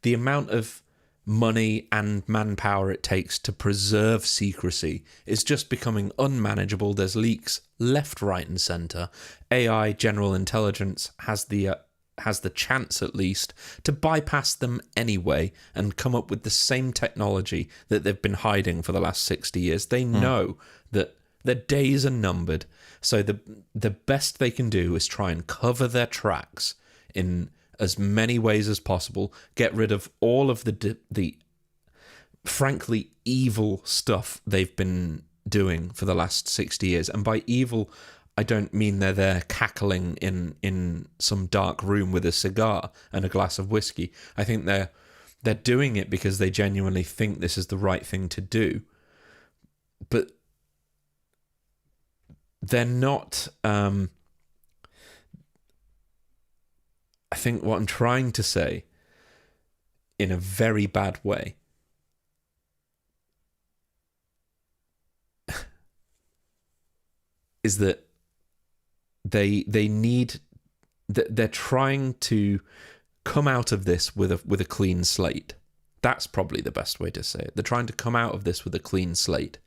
The amount of money and manpower it takes to preserve secrecy is just becoming unmanageable. There's leaks left, right, and center. AI, general intelligence, has the chance, at least, to bypass them anyway and come up with the same technology that they've been hiding for the last 60 years. They know that their days are numbered, so the best they can do is try and cover their tracks in as many ways as possible, get rid of all of the frankly evil stuff they've been doing for the last 60 years. And by evil, I don't mean they're there cackling in some dark room with a cigar and a glass of whiskey. I think they're doing it because they genuinely think this is the right thing to do. But they're not... I think what I'm trying to say, in a very bad way, is that they're trying to come out of this with a clean slate. That's probably the best way to say it. They're trying to come out of this with a clean slate,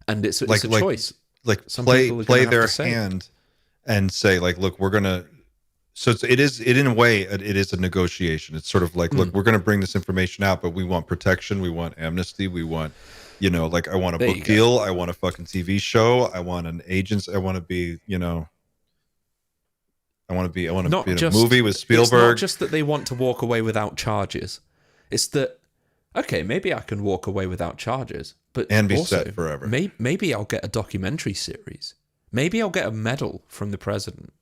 and it's a choice. Like, play their hand and say, like, look, we're gonna. So it is in a way, it is a negotiation. It's sort of like, look, we're going to bring this information out, but we want protection, we want amnesty, we want, like, I want a book deal, I want a fucking TV show, I want an agent, I want to be, I want to be in a movie with Spielberg. It's not just that they want to walk away without charges. It's that, okay, maybe I can walk away without charges, but and be also, set forever. Maybe I'll get a documentary series. Maybe I'll get a medal from the president.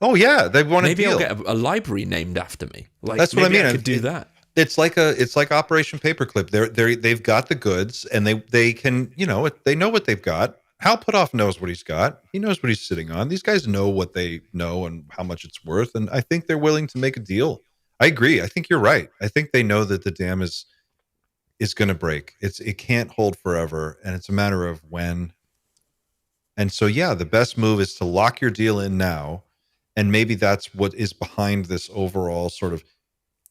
Oh yeah, they want maybe I'll get a library named after me. Like, that's what I mean. I could do that. It's like Operation Paperclip. They've got the goods, and they can, they know what they've got. Hal Puthoff knows what he's got. He knows what he's sitting on. These guys know what they know and how much it's worth, and I think they're willing to make a deal. I agree. I think you're right. I think they know that the dam is going to break. It can't hold forever, and it's a matter of when. And so, yeah, the best move is to lock your deal in now. And maybe that's what is behind this overall sort of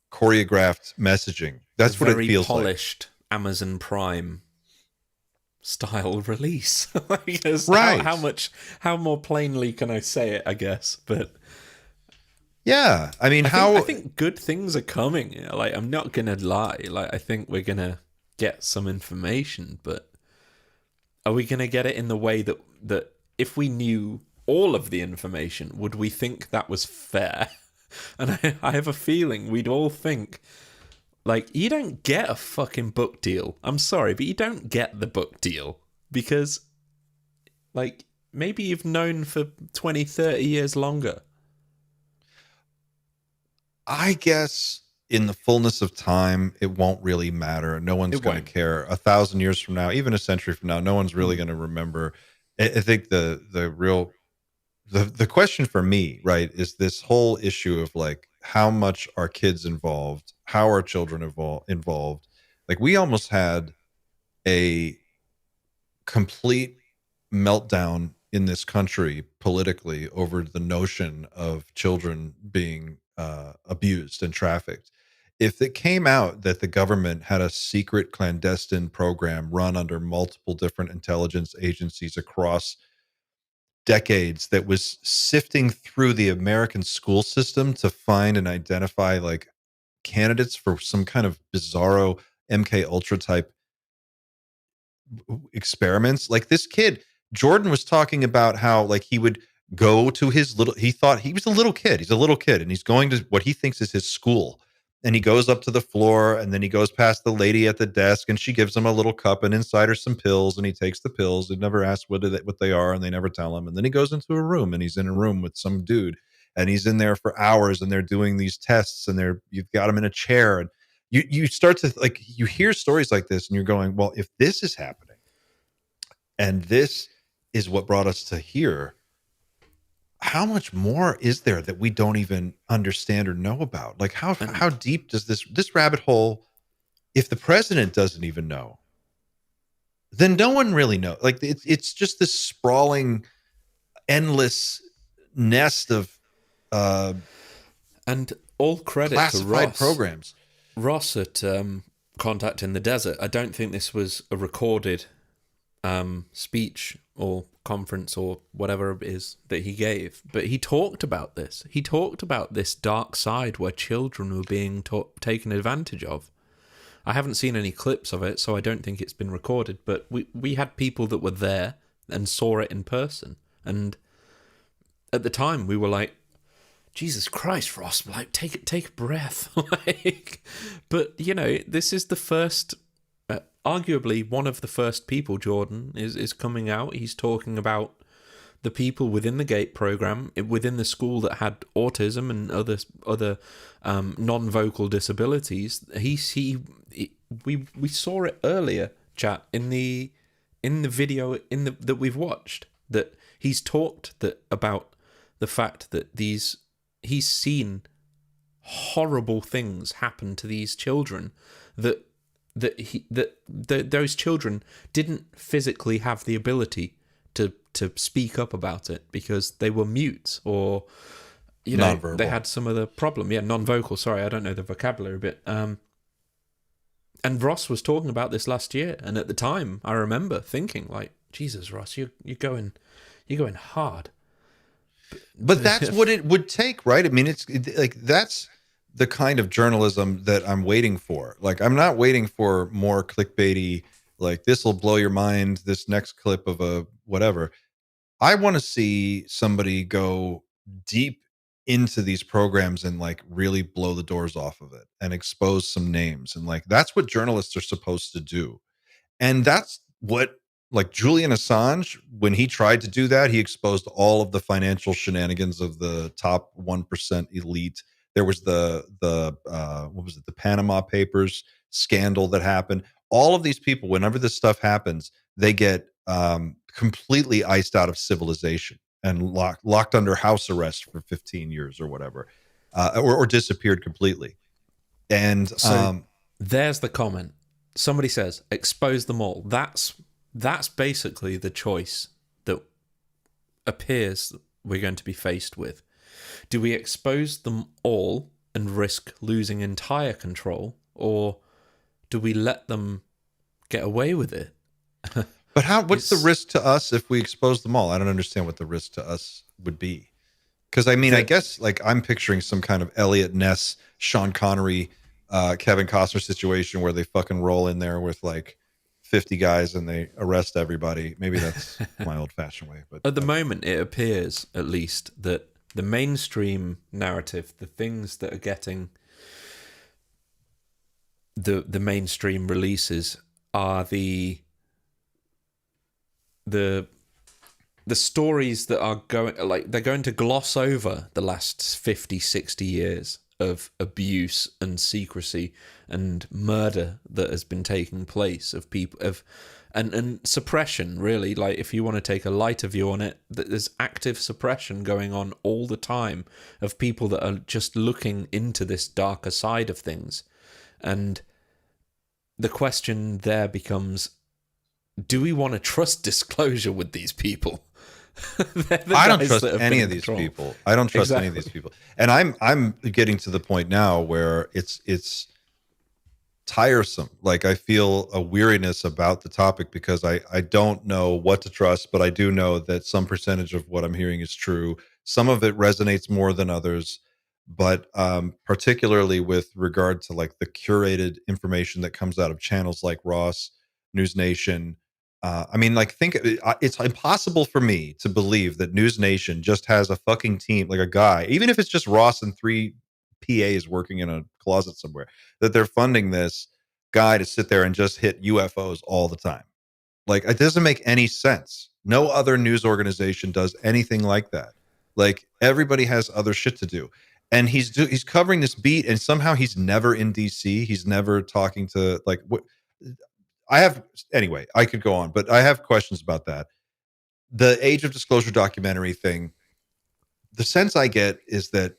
choreographed messaging. That's what it feels like. Very polished Amazon Prime style release. Right. How more plainly can I say it, I guess? But yeah, I mean, I think good things are coming. Like, I'm not going to lie. Like, I think we're going to get some information, but are we going to get it in the way that if we knew all of the information, would we think that was fair? And I have a feeling we'd all think, like, you don't get a fucking book deal. I'm sorry, but you don't get the book deal because, like, maybe you've known for 20, 30 years longer. I guess in the fullness of time, it won't really matter. No one's going to care. 1,000 years from now, even a century from now, no one's really going to remember. I think the real the question for me, right, is this whole issue of like, how much are kids involved? How are children involved? Like, we almost had a complete meltdown in this country politically over the notion of children being abused and trafficked. If it came out that the government had a secret clandestine program run under multiple different intelligence agencies across decades that was sifting through the American school system to find and identify like candidates for some kind of bizarro MK Ultra type experiments. Like, this kid, Jordan, was talking about how like he would go to he thought he was a little kid. He's a little kid and he's going to what he thinks is his school. And he goes up to the floor and then he goes past the lady at the desk and she gives him a little cup and inside are some pills and he takes the pills. They never ask what they are and they never tell him. And then he goes into a room and he's in a room with some dude and he's in there for hours and they're doing these tests and you've got him in a chair and you start to like, you hear stories like this and you're going, well, if this is happening and this is what brought us to here, how much more is there that we don't even understand or know about? Like, how deep does this rabbit hole, if the president doesn't even know, then no one really knows. Like, it's just this sprawling, endless nest of and all credit classified to Ross. Programs. Ross at Contact in the Desert. I don't think this was a recorded speech or conference or whatever it is that he gave, but he talked about this. He talked about this dark side where children were being taken advantage of. I haven't seen any clips of it, so I don't think it's been recorded, but we had people that were there and saw it in person, and at the time we were like, Jesus Christ, Ross, like take a breath. Like, but you know, this is the first, arguably one of the first people, Jordan, is coming out. He's talking about the people within the GATE program, within the school that had autism and other non-vocal disabilities. We saw it earlier, chat, in the video that we've watched, that he's talked about the fact that he's seen horrible things happen to these children that those children didn't physically have the ability to speak up about it because they were mute or, you know, non-verbal. They had some other problem. Yeah, non-vocal. Sorry, I don't know the vocabulary bit. And Ross was talking about this last year, and at the time, I remember thinking, like, Jesus, Ross, you're going hard. But that's what it would take, right? I mean, like, that's the kind of journalism that I'm waiting for. Like, I'm not waiting for more clickbaity, like, this will blow your mind, this next clip of a whatever. I want to see somebody go deep into these programs and like really blow the doors off of it and expose some names. And like, that's what journalists are supposed to do. And that's what, like, Julian Assange, when he tried to do that, he exposed all of the financial shenanigans of the top 1% elite. There was the what was it? The Panama Papers scandal that happened. All of these people, whenever this stuff happens, they get completely iced out of civilization and locked under house arrest for 15 years or whatever, or disappeared completely. And so there's the comment. Somebody says, expose them all. That's basically the choice that appears we're going to be faced with. Do we expose them all and risk losing entire control, or do we let them get away with it? But what's the risk to us if we expose them all? I don't understand what the risk to us would be. Because, I mean, I guess, like, I'm picturing some kind of Elliot Ness, Sean Connery, Kevin Costner situation where they fucking roll in there with, like, 50 guys and they arrest everybody. Maybe that's my old-fashioned way. But at the moment, it appears, at least, that the mainstream narrative, the things that are getting the mainstream releases are the stories that are going, like, they're going to gloss over the last 50, 60 years of abuse and secrecy and murder that has been taking place of people and suppression, really. Like, if you want to take a lighter view on it, that there's active suppression going on all the time of people that are just looking into this darker side of things. And the question there becomes, do we want to trust disclosure with these people? I don't trust any of these people. I don't trust any of these people. And I'm getting to the point now where it's tiresome. Like, I feel a weariness about the topic because I don't know what to trust, but I do know that some percentage of what I'm hearing is true. Some of it resonates more than others, but particularly with regard to like the curated information that comes out of channels like Ross, News Nation. I mean, like, it's impossible for me to believe that News Nation just has a fucking team, like a guy, even if it's just Ross and 3 PAs working in a closet somewhere, that they're funding this guy to sit there and just hit UFOs all the time. Like, it doesn't make any sense. No other news organization does anything like that. Like, everybody has other shit to do. And he's covering this beat, and somehow he's never in DC. He's never talking to, like, what anyway, I could go on, but I have questions about that. The Age of Disclosure documentary thing, the sense I get is that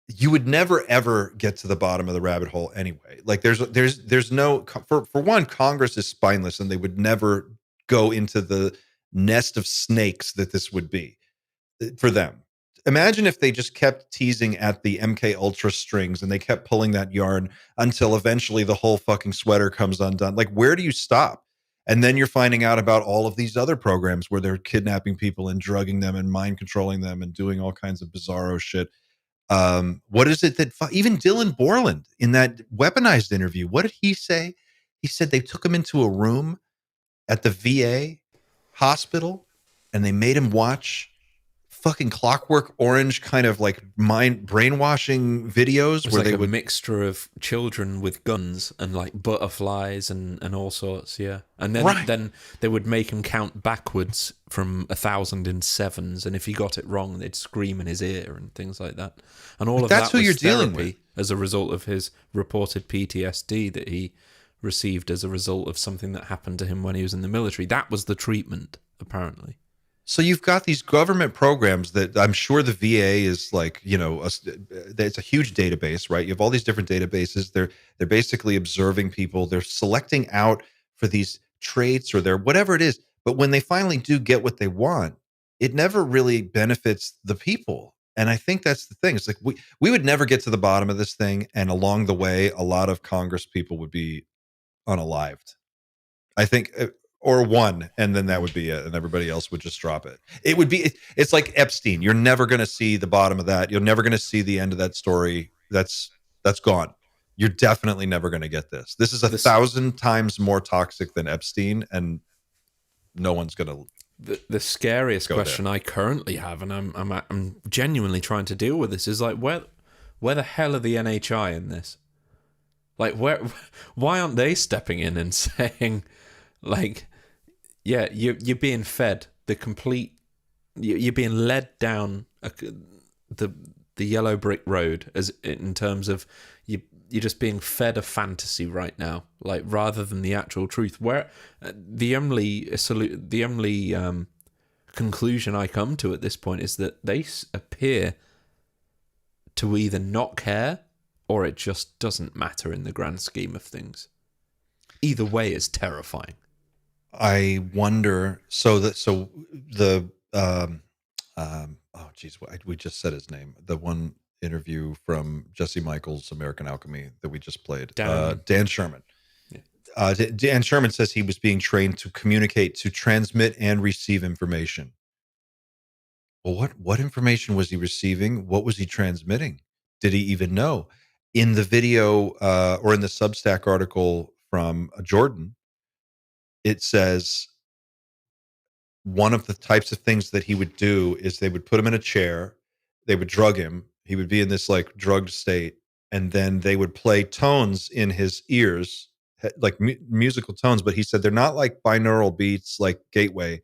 you would never ever get to the bottom of the rabbit hole anyway. Like, there's no, for one, Congress is spineless, and they would never go into the nest of snakes that this would be for them. Imagine if they just kept teasing at the MK Ultra strings and they kept pulling that yarn until eventually the whole fucking sweater comes undone. Like, where do you stop? And then you're finding out about all of these other programs where they're kidnapping people and drugging them and mind controlling them and doing all kinds of bizarro shit. What is it that even Dylan Borland in that Weaponized interview, what did he say? He said they took him into a room at the VA hospital and they made him watch fucking Clockwork Orange kind of like brainwashing videos where like they would mixture of children with guns and like butterflies and all sorts, yeah. And then they would make him count backwards from 1,000 in sevens, and if he got it wrong, they'd scream in his ear and things like that. And all of that's that who was you're dealing therapy with as a result of his reported PTSD that he received as a result of something that happened to him when he was in the military. That was the treatment, apparently. So you've got these government programs that I'm sure the VA is like, you know, it's a huge database, right? You have all these different databases. They're basically observing people. They're selecting out for these traits or their whatever it is. But when they finally do get what they want, it never really benefits the people. And I think that's the thing. It's like we would never get to the bottom of this thing. And along the way, a lot of Congress people would be unalived. I think... or one, and then that would be it, and everybody else would just drop it. It would be, it's like Epstein. You're never going to see the bottom of that. You're never going to see the end of that story. That's gone. You're definitely never going to get this. This is 1,000 times more toxic than Epstein, and no one's going to. The scariest question I currently have, and I'm genuinely trying to deal with this, is like, where the hell are the NHI in this? Like, why aren't they stepping in and saying, like, yeah, you're being fed the complete. You're being led down the yellow brick road, as in terms of you're just being fed a fantasy right now, like, rather than the actual truth. Where the only conclusion I come to at this point is that they appear to either not care or it just doesn't matter in the grand scheme of things. Either way is terrifying. I wonder. Oh geez, we just said his name. The one interview from Jesse Michaels' American Alchemy that we just played. Dan Sherman. Yeah. Dan Sherman says he was being trained to communicate, to transmit and receive information. Well, what information was he receiving? What was he transmitting? Did he even know? In the video or in the Substack article from Jordan, it says one of the types of things that he would do is they would put him in a chair, they would drug him, he would be in this like drugged state, and then they would play tones in his ears, like musical tones, but he said they're not like binaural beats like Gateway.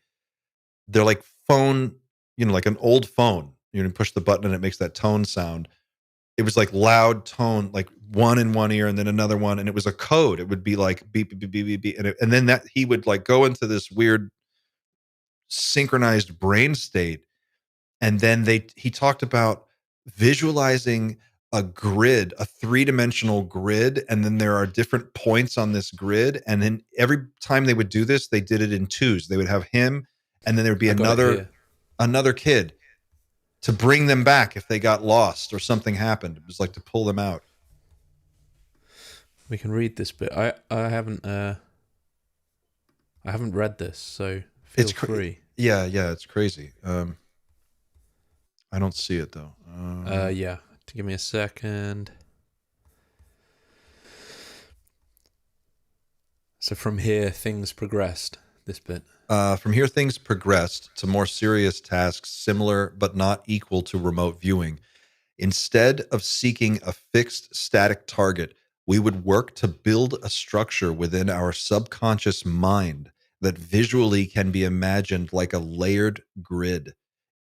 They're like phone, you know, like an old phone. You push the button and it makes that tone sound. it was like loud tone, like one in one ear and then another one, and it was a code. It would be like beep beep beep beep beep, beep and then that he would like go into this weird synchronized brain state, and then he talked about visualizing a grid, a 3-dimensional grid, and then there are different points on this grid, and then every time they would do this, they did it in twos. They would have him, and then there would be another kid to bring them back if they got lost or something happened. It was like to pull them out. We can read this bit. I haven't read this, so feel free. Yeah, it's crazy. I don't see it though. Yeah. Give me a second. So from here, things progressed. This bit. From here, things progressed to more serious tasks, similar but not equal to remote viewing. Instead of seeking a fixed static target, we would work to build a structure within our subconscious mind that visually can be imagined like a layered grid.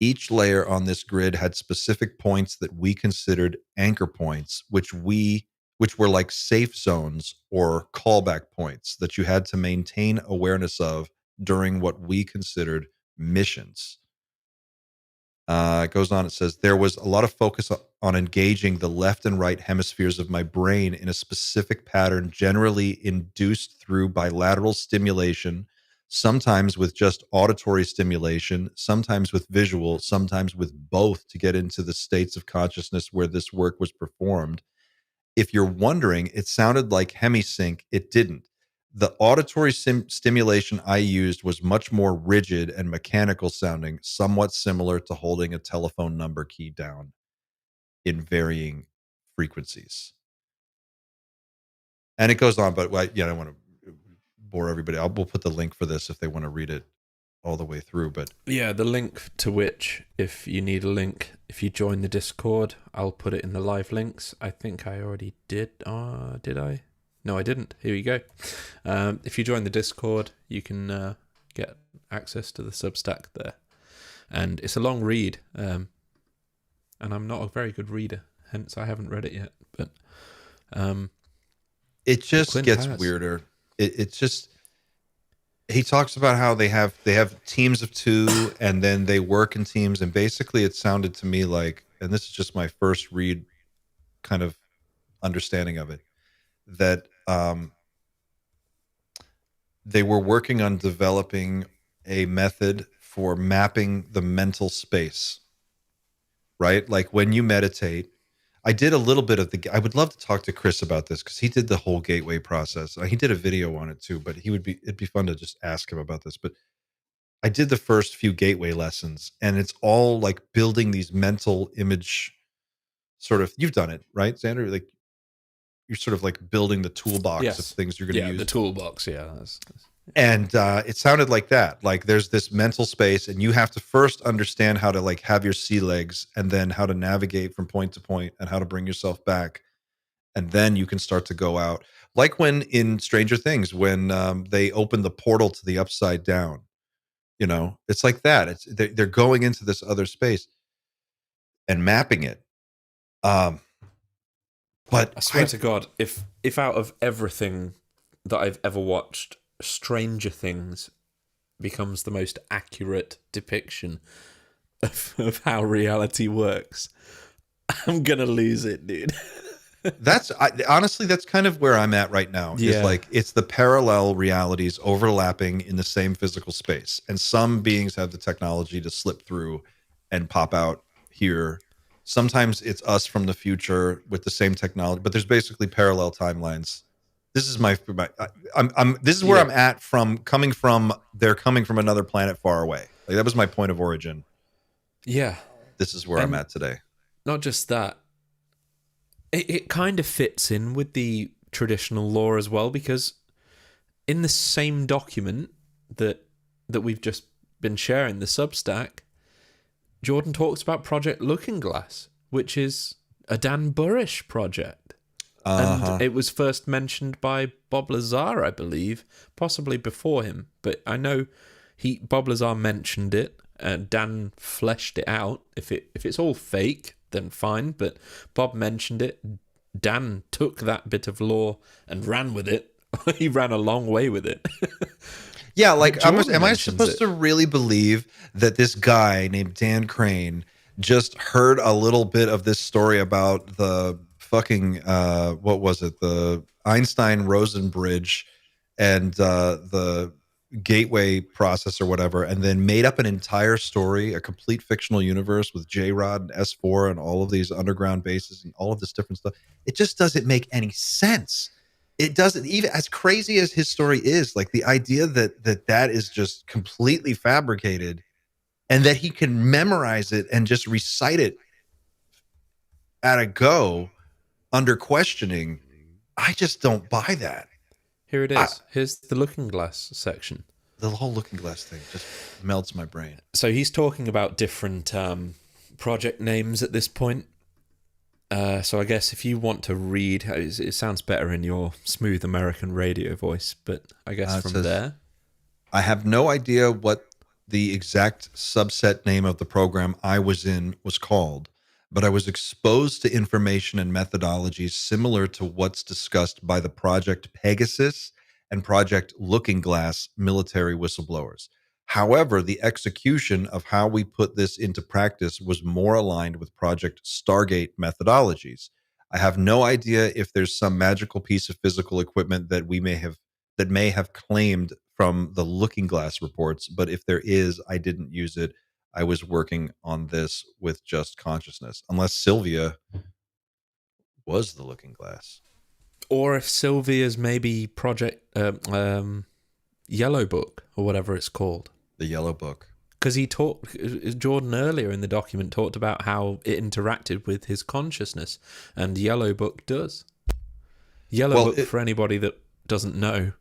Each layer on this grid had specific points that we considered anchor points, which were like safe zones or callback points that you had to maintain awareness of during what we considered missions. It goes on, it says, there was a lot of focus on engaging the left and right hemispheres of my brain in a specific pattern, generally induced through bilateral stimulation, sometimes with just auditory stimulation, sometimes with visual, sometimes with both, to get into the states of consciousness where this work was performed. If you're wondering, it sounded like hemisync. It didn't. The auditory stimulation I used was much more rigid and mechanical sounding, somewhat similar to holding a telephone number key down in varying frequencies. And it goes on, but I don't want to bore everybody. We'll put the link for this if they want to read it all the way through. But yeah, the link to which, if you need a link, if you join the Discord, I'll put it in the live links. I think I already did. Did I? No, I didn't. Here you go. If you join the Discord, you can get access to the Substack there. And it's a long read. And I'm not a very good reader, hence I haven't read it yet. But it just gets weirder. It's just, he talks about how they have teams of 2, and then they work in teams. And basically it sounded to me like, and this is just my first read kind of understanding of it, that they were working on developing a method for mapping the mental space, right? Like when you meditate, I did a little bit of I would love to talk to Chris about this because he did the whole gateway process. He did a video on it too, but it'd be fun to just ask him about this. But I did the first few gateway lessons, and it's all like building these mental image sort of, you've done it, right, Xander? Like, you're sort of like building the toolbox of things you're going to use. The toolbox, yeah. And it sounded like that. Like there's this mental space, and you have to first understand how to like have your sea legs, and then how to navigate from point to point, and how to bring yourself back. And then you can start to go out. Like when in Stranger Things, when they open the portal to the upside down, it's like that. They're going into this other space and mapping it. But I swear to God, if out of everything that I've ever watched, Stranger Things becomes the most accurate depiction of how reality works, I'm gonna lose it, dude. Honestly, that's kind of where I'm at right now. Yeah. Is like, it's the parallel realities overlapping in the same physical space, and some beings have the technology to slip through and pop out here. Sometimes it's us from the future with the same technology, but there's basically parallel timelines. This is this is where I'm at they're coming from another planet far away. Like, that was my point of origin. Yeah. This is where I'm at today. Not just that. It kind of fits in with the traditional lore as well, because in the same document that we've just been sharing, the Substack, Jordan talks about Project Looking Glass, which is a Dan Burrish project. And it was first mentioned by Bob Lazar, I believe, possibly before him. But I know Bob Lazar mentioned it, and Dan fleshed it out. If it's all fake, then fine. But Bob mentioned it. Dan took that bit of lore and ran with it. He ran a long way with it. Yeah, like, am I supposed to really believe that this guy named Dan Crane just heard a little bit of this story about the fucking, what was it? The Einstein-Rosen bridge and the gateway process or whatever, and then made up an entire story, a complete fictional universe with J-Rod and S4 and all of these underground bases and all of this different stuff. It just doesn't make any sense. It doesn't, even as crazy as his story is, like the idea that is just completely fabricated and that he can memorize it and just recite it at a go under questioning. I just don't buy that. Here it is. Here's the Looking Glass section. The whole Looking Glass thing just melts my brain. So he's talking about different project names at this point. So I guess if you want to read, it sounds better in your smooth American radio voice, but I guess from there. I have no idea what the exact subset name of the program I was in was called, but I was exposed to information and methodologies similar to what's discussed by the Project Pegasus and Project Looking Glass military whistleblowers. However, the execution of how we put this into practice was more aligned with Project Stargate methodologies. I have no idea if there's some magical piece of physical equipment that may have claimed from the Looking Glass reports, but if there is, I didn't use it. I was working on this with just consciousness, unless Sylvia was the Looking Glass. Or if Sylvia's maybe Project Yellow Book, or whatever it's called. The Yellow Book. Because Jordan earlier in the document talked about how it interacted with his consciousness, and Yellow Book does. Yellow Book, for anybody that doesn't know,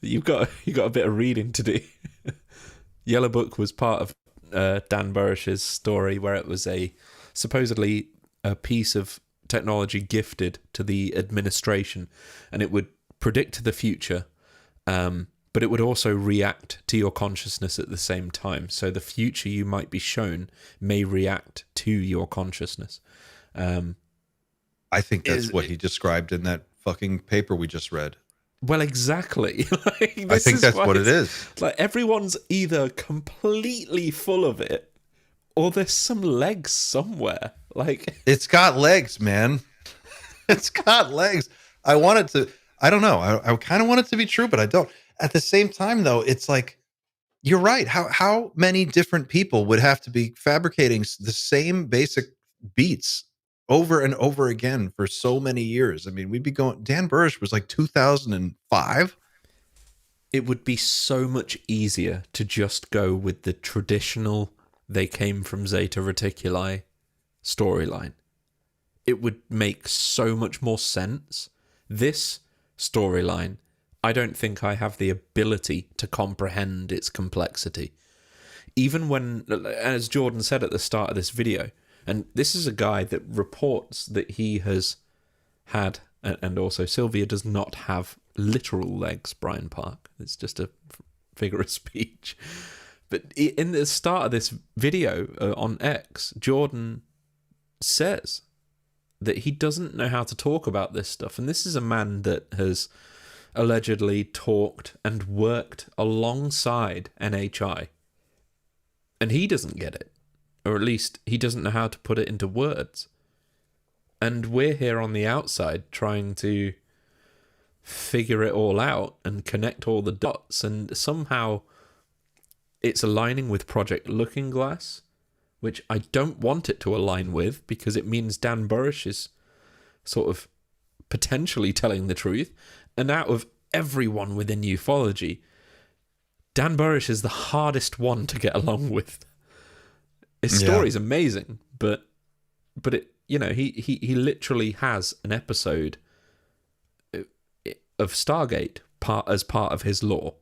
you've got a bit of reading to do. Yellow Book was part of Dan Burrish's story, where it was supposedly a piece of technology gifted to the administration, and it would predict the future, but it would also react to your consciousness at the same time. So the future you might be shown may react to your consciousness. I think that's what he described in that fucking paper we just read. Well, exactly. I think that's what it is. Like, everyone's either completely full of it, or there's some legs somewhere. Like, it's got legs, man. It's got legs. I want it to. I don't know. I kind of want it to be true, but I don't. At the same time, though, it's like, you're right. How many different people would have to be fabricating the same basic beats over and over again for so many years? I mean, we'd be going. Dan Burrish was like 2005. It would be so much easier to just go with the traditional "they came from Zeta Reticuli" storyline. It would make so much more sense. This storyline, I don't think I have the ability to comprehend its complexity. Even when, as Jordan said at the start of this video, and this is a guy that reports that he has had, and also Sylvia does not have literal legs, Brian Park. It's just a figure of speech. But in the start of this video on X, Jordan says that he doesn't know how to talk about this stuff. And this is a man that has allegedly talked and worked alongside NHI. And he doesn't get it. Or at least he doesn't know how to put it into words. And we're here on the outside trying to figure it all out and connect all the dots. And somehow it's aligning with Project Looking Glass, which I don't want it to align with, because it means Dan Burrish is sort of potentially telling the truth. And out of everyone within ufology, Dan Burrish is the hardest one to get along with. His story's amazing, but it, he literally has an episode of Stargate as part of his lore.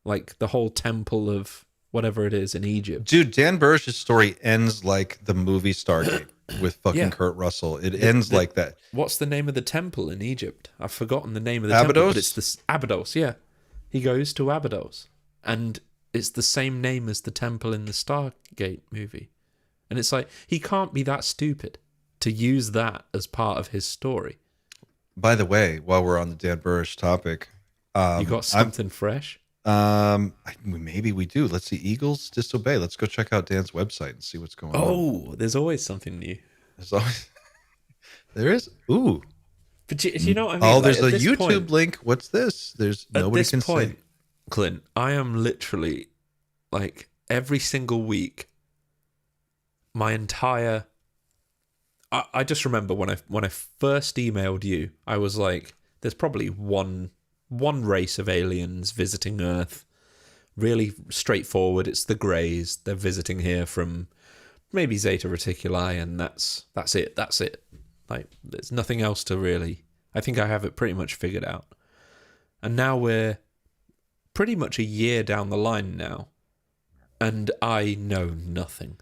Like the whole temple of whatever it is in Egypt. Dude, Dan Burrish's story ends like the movie Stargate with fucking Kurt Russell. It ends like that. What's the name of the temple in Egypt? I've forgotten the name of the temple, but it's this Abydos, yeah. He goes to Abydos, and it's the same name as the temple in the Stargate movie. And it's like, he can't be that stupid to use that as part of his story. By the way, while we're on the Dan Burrish topic, you got something fresh? Maybe we do. Let's see. Eagles disobey. Let's go check out Dan's website and see what's going on. Oh, there's always something new. There's always. There is. Ooh. But do you know what I mean? Oh, there's a YouTube link. What's this? There's nobody can say. Clint, I am literally like every single week. My entire. I just remember when I first emailed you, I was like, "There's probably one race of aliens visiting Earth. Really straightforward. It's the Greys. They're visiting here from maybe Zeta Reticuli, and that's it. That's it. Like, there's nothing else to really. I think I have it pretty much figured out. And now we're pretty much a year down the line now, and I know nothing.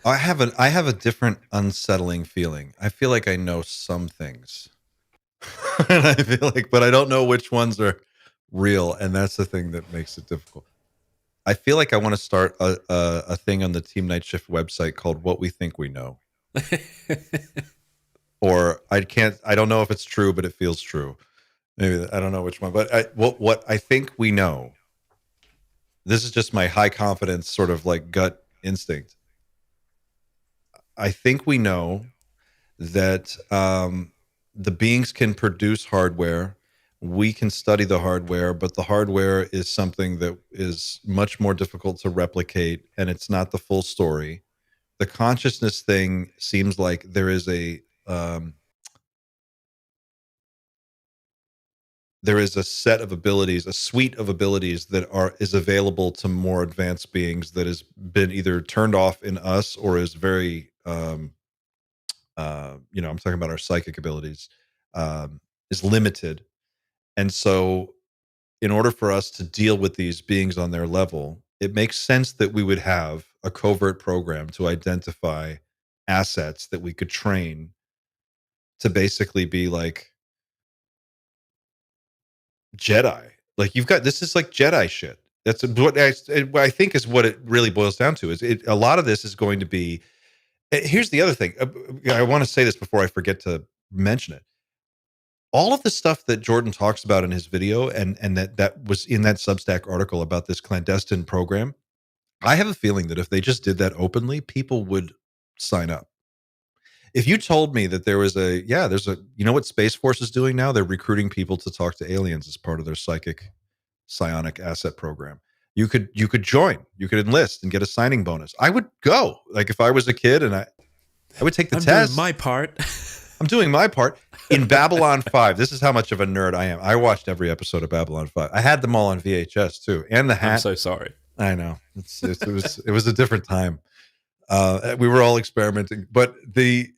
I have a different unsettling feeling. I feel like I know some things. And I feel like, but I don't know which ones are real, and that's the thing that makes it difficult. I feel like I want to start a thing on the Team Night Shift website called "What We Think We Know," or I don't know if it's true, but it feels true. Maybe I don't know which one, but what I think we know. This is just my high confidence sort of like gut instinct. I think we know that the beings can produce hardware. We can study the hardware, but the hardware is something that is much more difficult to replicate, and it's not the full story. The consciousness thing seems like there is a set of abilities, a suite of abilities that is available to more advanced beings that has been either turned off in us or is very I'm talking about our psychic abilities, is limited. And so in order for us to deal with these beings on their level, it makes sense that we would have a covert program to identify assets that we could train to basically be like Jedi. Like this is like Jedi shit. That's what I think is what it really boils down to. A lot of this is going to be. Here's the other thing. I want to say this before I forget to mention it. All of the stuff that Jordan talks about in his video and that was in that Substack article about this clandestine program, I have a feeling that if they just did that openly, people would sign up. If you told me that there's you know what Space Force is doing now? They're recruiting people to talk to aliens as part of their psionic asset program. You could join, you could enlist and get a signing bonus. I would go. Like if I was a kid and I would take the test. Doing my part. I'm doing my part in Babylon 5. This is how much of a nerd I am. I watched every episode of Babylon 5. I had them all on VHS too, and the hat. I'm so sorry. I know it was a different time. We were all experimenting, but in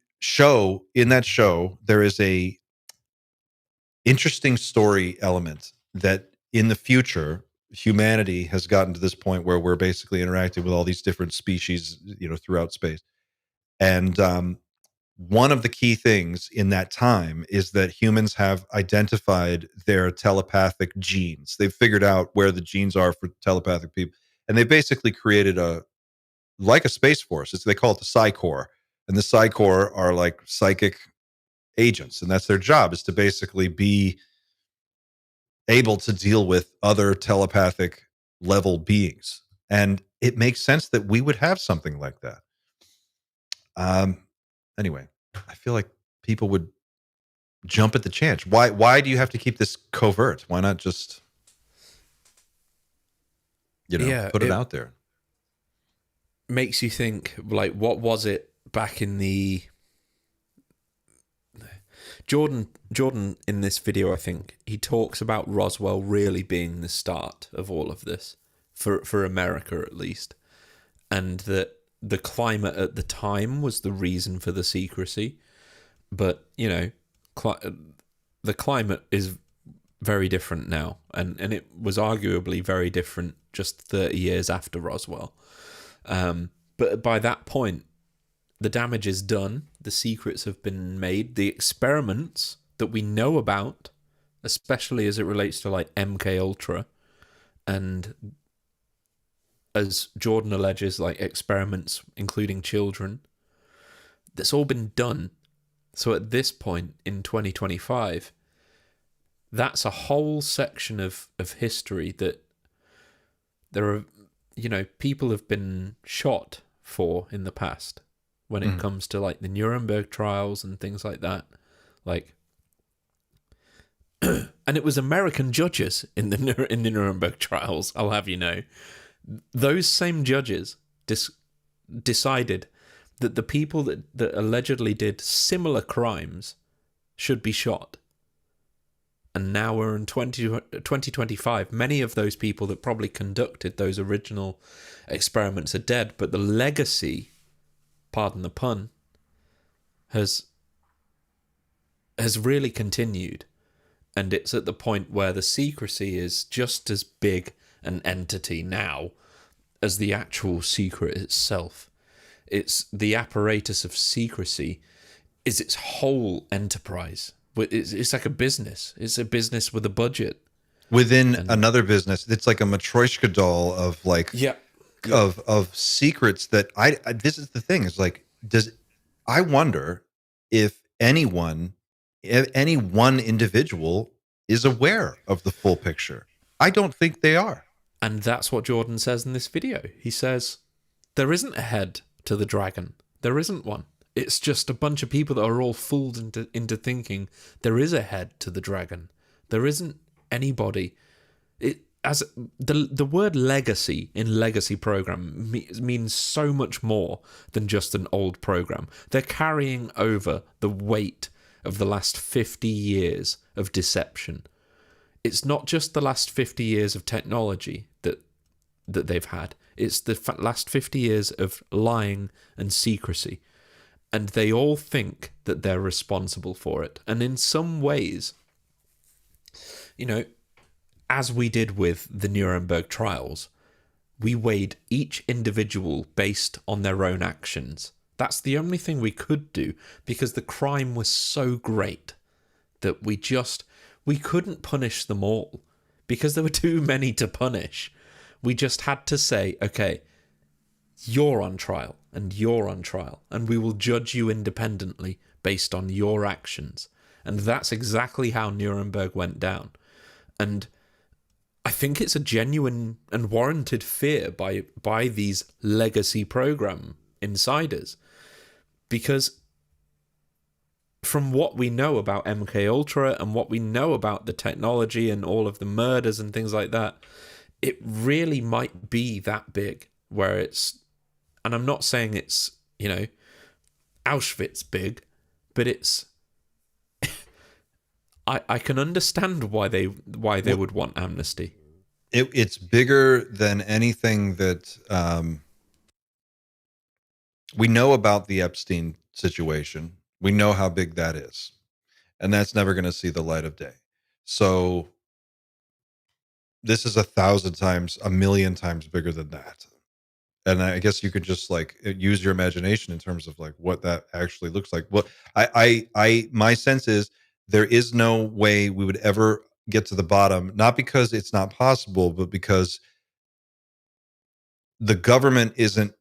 that show, there is a interesting story element that in the future, humanity has gotten to this point where we're basically interacting with all these different species, throughout space. And one of the key things in that time is that humans have identified their telepathic genes. They've figured out where the genes are for telepathic people. And they basically created a Space Force. They call it the Psi Corps. And the Psi Corps are like psychic agents. And that's their job, is to basically be able to deal with other telepathic level beings. And it makes sense that we would have something like that. Anyway, I feel like people would jump at the chance. Why do you have to keep this covert? Why not just put it out there? Makes you think, like, what was it back in the Jordan in this video? I think he talks about Roswell really being the start of all of this for America, at least, and that the climate at the time was the reason for the secrecy. But the climate is very different now, and it was arguably very different just 30 years after Roswell. But by that point, the damage is done. The secrets have been made. The experiments that we know about, especially as it relates to like MK Ultra and as Jordan alleges, like experiments including children. That's all been done. So at this point in 2025, that's a whole section of history that there are, people have been shot for in the past when it comes to like the Nuremberg trials and things like that. Like, and it was American judges in the Nuremberg trials, I'll have you know. Those same judges decided that the people that allegedly did similar crimes should be shot. And now we're in 2025. Many of those people that probably conducted those original experiments are dead, but the legacy, pardon the pun, has really continued. And it's at the point where the secrecy is just as big an entity now as the actual secret itself. It's the apparatus of secrecy is its whole enterprise. It's like a business. It's a business with a budget. Within another business, it's like a Matryoshka doll of like of secrets that this is the thing, is like, I wonder if any one individual is aware of the full picture. I don't think they are. And that's what Jordan says in this video. He says, there isn't a head to the dragon. There isn't one. It's just a bunch of people that are all fooled into thinking there is a head to the dragon. There isn't anybody. As the word legacy in legacy program means so much more than just an old program. They're carrying over the weight of the last 50 years of deception. It's not just the last 50 years of technology that they've had. It's the last 50 years of lying and secrecy. And they all think that they're responsible for it. And in some ways, as we did with the Nuremberg trials, we weighed each individual based on their own actions. That's the only thing we could do, because the crime was so great that we couldn't punish them all because there were too many to punish. We just had to say, okay, you're on trial and you're on trial, and we will judge you independently based on your actions. And that's exactly how Nuremberg went down. And I think it's a genuine and warranted fear by these legacy program insiders, because from what we know about MK Ultra and what we know about the technology and all of the murders and things like that, it really might be that big, where it's, and I'm not saying it's, Auschwitz big, but it's, I can understand why they would want amnesty. It's bigger than anything that we know about the Epstein situation. We know how big that is, and that's never going to see the light of day. So this is 1,000 times, 1,000,000 times bigger than that. And I guess you could just like use your imagination in terms of like what that actually looks like. Well, my sense is there is no way we would ever get to the bottom, not because it's not possible, but because the government isn't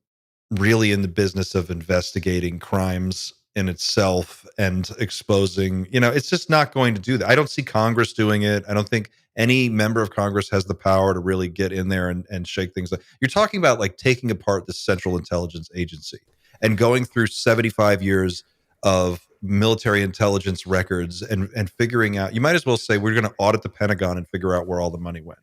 really in the business of investigating crimes in itself and exposing, it's just not going to do that. I don't see Congress doing it. I don't think any member of Congress has the power to really get in there and shake things up. You're talking about like taking apart the Central Intelligence Agency and going through 75 years of military intelligence records and figuring out, you might as well say we're going to audit the Pentagon and figure out where all the money went.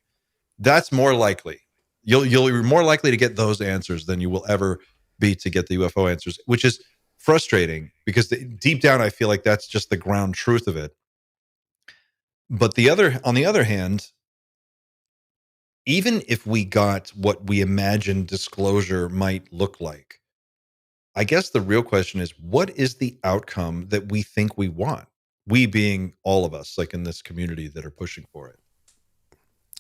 That's more likely. You'll be more likely to get those answers than you will ever be to get the UFO answers, which is frustrating because deep down I feel like that's just the ground truth of it. But on the other hand, even if we got what we imagine disclosure might look like, I guess the real question is, what is the outcome that we think we want? We being all of us, like in this community that are pushing for it.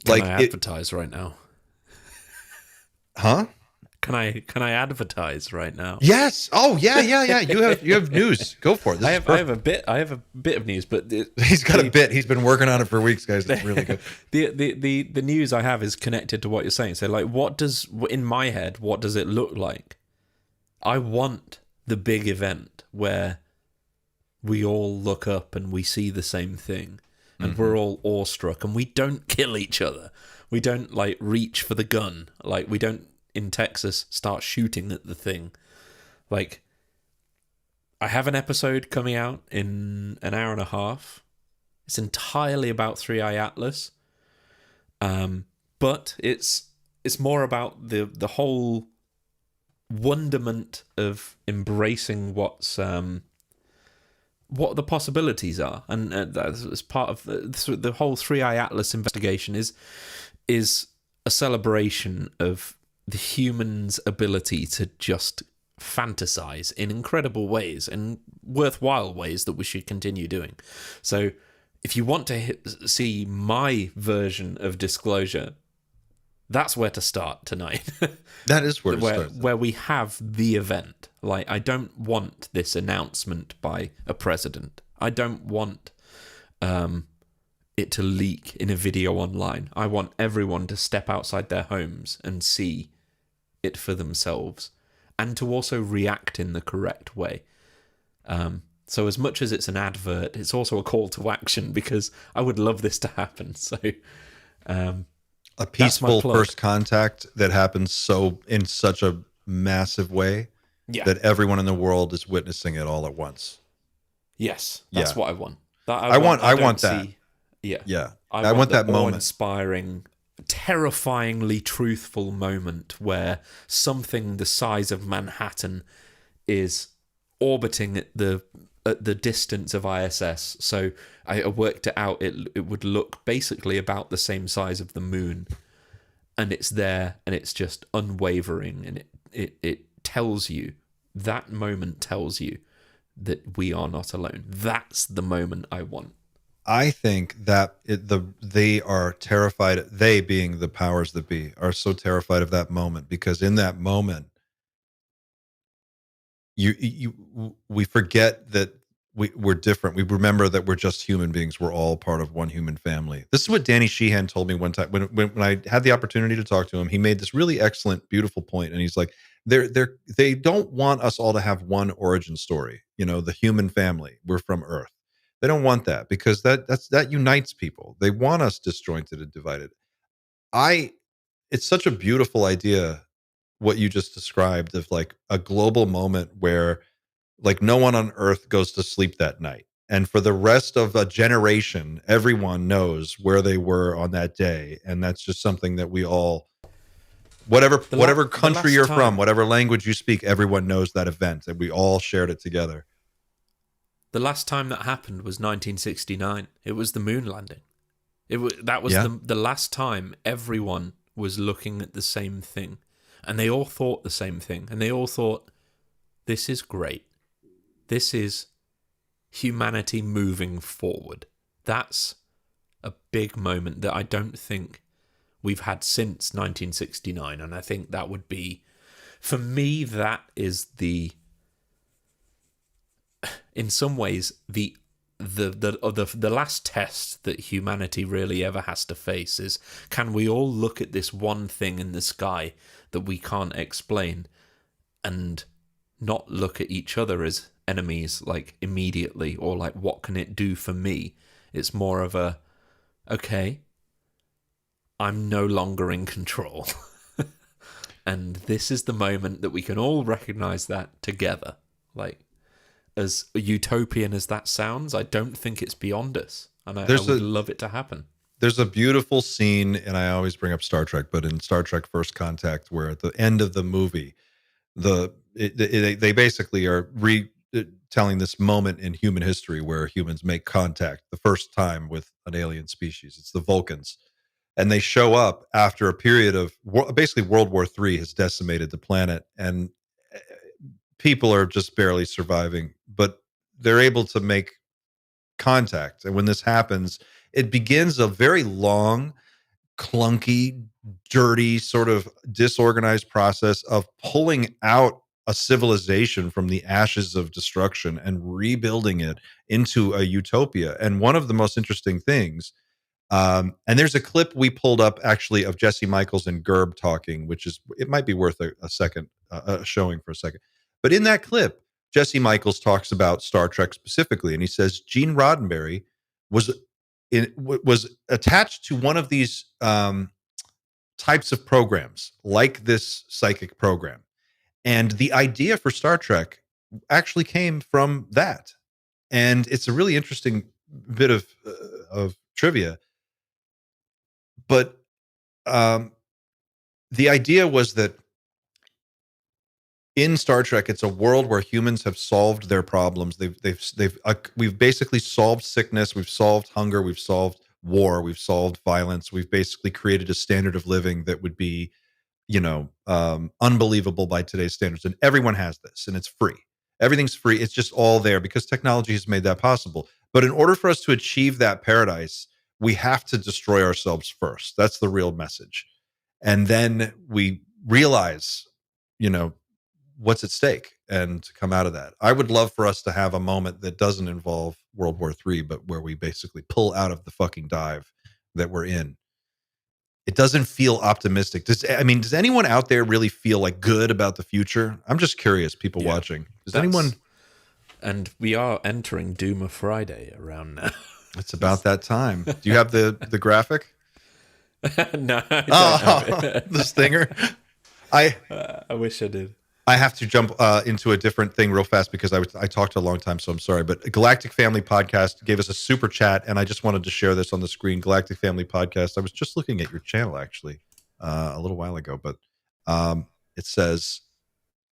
Can I advertise right now? Huh? Can I advertise right now? Yes. Oh yeah. You have news. Go for it. I have a bit of news, but he's got a bit. He's been working on it for weeks, guys. It's really good. The news I have is connected to what you're saying. So, like, in my head, what does it look like? I want the big event where we all look up and we see the same thing, and we're all awestruck, and we don't kill each other. We don't like reach for the gun. Like, we don't in Texas start shooting at the thing. Like, I have an episode coming out in an hour and a half. It's entirely about 3i Atlas, but it's more about the whole wonderment of embracing what the possibilities are, and that's part of the whole 3i Atlas investigation is a celebration of the human's ability to just fantasize in incredible ways and worthwhile ways that we should continue doing. So if you want to see my version of disclosure, that's where to start tonight. That is where to start. Where we have the event. Like, I don't want this announcement by a president. I don't want it to leak in a video online. I want everyone to step outside their homes and see it for themselves, and to also react in the correct way. So as much as it's an advert, it's also a call to action, because I would love this to happen. So a peaceful first contact that happens in such a massive way that everyone in the world is witnessing it all at once. Yes, that's what I want. I want that. Yeah. I want that moment. Inspiring, terrifyingly truthful moment where something the size of Manhattan is orbiting at the distance of ISS. So I worked it out. It would look basically about the same size of the moon, and it's there, and it's just unwavering, and it tells you, that moment tells you that we are not alone. That's the moment I want. I think that they are terrified, they being the powers that be, are so terrified of that moment, because in that moment, we forget that we're different. We remember that we're just human beings. We're all part of one human family. This is what Danny Sheehan told me one time when I had the opportunity to talk to him. He made this really excellent, beautiful point, and he's like, they don't want us all to have one origin story. You know, the human family. We're from Earth. They don't want that, because that unites people. They want us disjointed and divided. It's such a beautiful idea, what you just described, of like a global moment where like no one on Earth goes to sleep that night. And for the rest of a generation, everyone knows where they were on that day. And that's just something that we all, whatever country you're from, whatever language you speak, everyone knows that event, and we all shared it together. The last time that happened was 1969. It was the moon landing. That was the last time everyone was looking at the same thing, and they all thought the same thing, and they all thought, this is great. This is humanity moving forward. That's a big moment that I don't think we've had since 1969, and I think that would be, for me, that is in some ways the last test that humanity really ever has to face is, can we all look at this one thing in the sky that we can't explain and not look at each other as enemies, like, immediately, or like, what can it do for me? It's more of a, okay, I'm no longer in control. And this is the moment that we can all recognize that together. Like, as utopian as that sounds, I don't think it's beyond us, and I would love it to happen. There's a beautiful scene, and I always bring up Star Trek, but in Star Trek First Contact, where at the end of the movie, they basically are retelling this moment in human history where humans make contact the first time with an alien species. It's the Vulcans, and they show up after a period of basically World War III has decimated the planet, and people are just barely surviving, but they're able to make contact. And when this happens, it begins a very long clunky, dirty, sort of disorganized process of pulling out a civilization from the ashes of destruction and rebuilding it into a utopia. And one of the most interesting things, and there's a clip we pulled up actually of Jesse Michaels and Gerb talking, which is, it might be worth a second, showing for a second. But in that clip, Jesse Michaels talks about Star Trek specifically, and he says Gene Roddenberry was attached to one of these types of programs, like this psychic program. And the idea for Star Trek actually came from that. And it's a really interesting bit of trivia. But the idea was that in Star Trek, it's a world where humans have solved their problems. We've basically solved sickness, we've solved hunger, we've solved war, we've solved violence. We've basically created a standard of living that would be, unbelievable by today's standards. And everyone has this, and it's free. Everything's free. It's just all there because technology has made that possible. But in order for us to achieve that paradise, we have to destroy ourselves first. That's the real message. And then we realize, what's at stake and to come out of that. I would love for us to have a moment that doesn't involve World War III, but where we basically pull out of the fucking dive that we're in. It doesn't feel optimistic. Does anyone out there really feel like good about the future? I'm just curious, people watching. Does anyone? And we are entering Doomer Friday around now. It's about that time. Do you have the graphic? No, I don't have it. The stinger. I wish I did. I have to jump into a different thing real fast because I talked a long time, so I'm sorry. But Galactic Family Podcast gave us a super chat, and I just wanted to share this on the screen. Galactic Family Podcast. I was just looking at your channel actually a little while ago, but it says,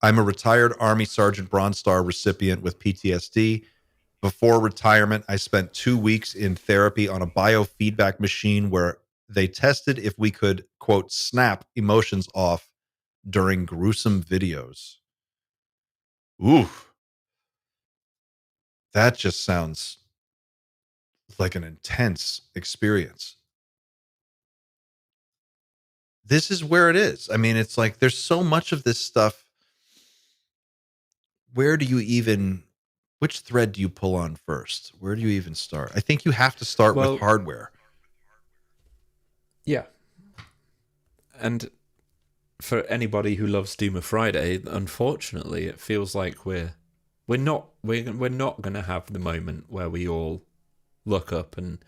"I'm a retired Army Sergeant Bronze Star recipient with PTSD. Before retirement, I spent 2 weeks in therapy on a biofeedback machine where they tested if we could, quote, snap emotions off during gruesome videos." Ooh. That just sounds like an intense experience. This is where it is. I mean, it's like there's so much of this stuff. Which thread do you pull on first? Where do you even start? I think you have to start with hardware. Yeah. And for anybody who loves Doomer Friday, unfortunately, it feels like we're not going to have the moment where we all look up and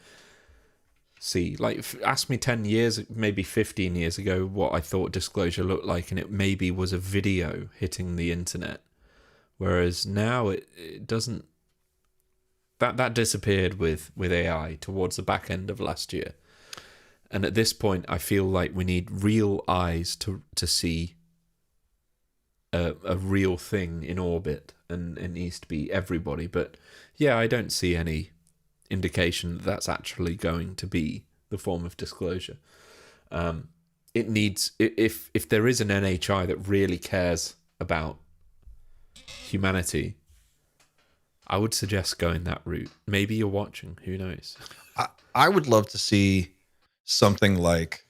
see. Like, ask me 10 years, maybe 15 years ago, what I thought disclosure looked like, and it maybe was a video hitting the internet. Whereas now it doesn't. That disappeared with AI towards the back end of last year. And at this point, I feel like we need real eyes to see a real thing in orbit, and it needs to be everybody. But yeah, I don't see any indication that that's actually going to be the form of disclosure. It needs, if there is an NHI that really cares about humanity, I would suggest going that route. Maybe you're watching, who knows? I would love to see something like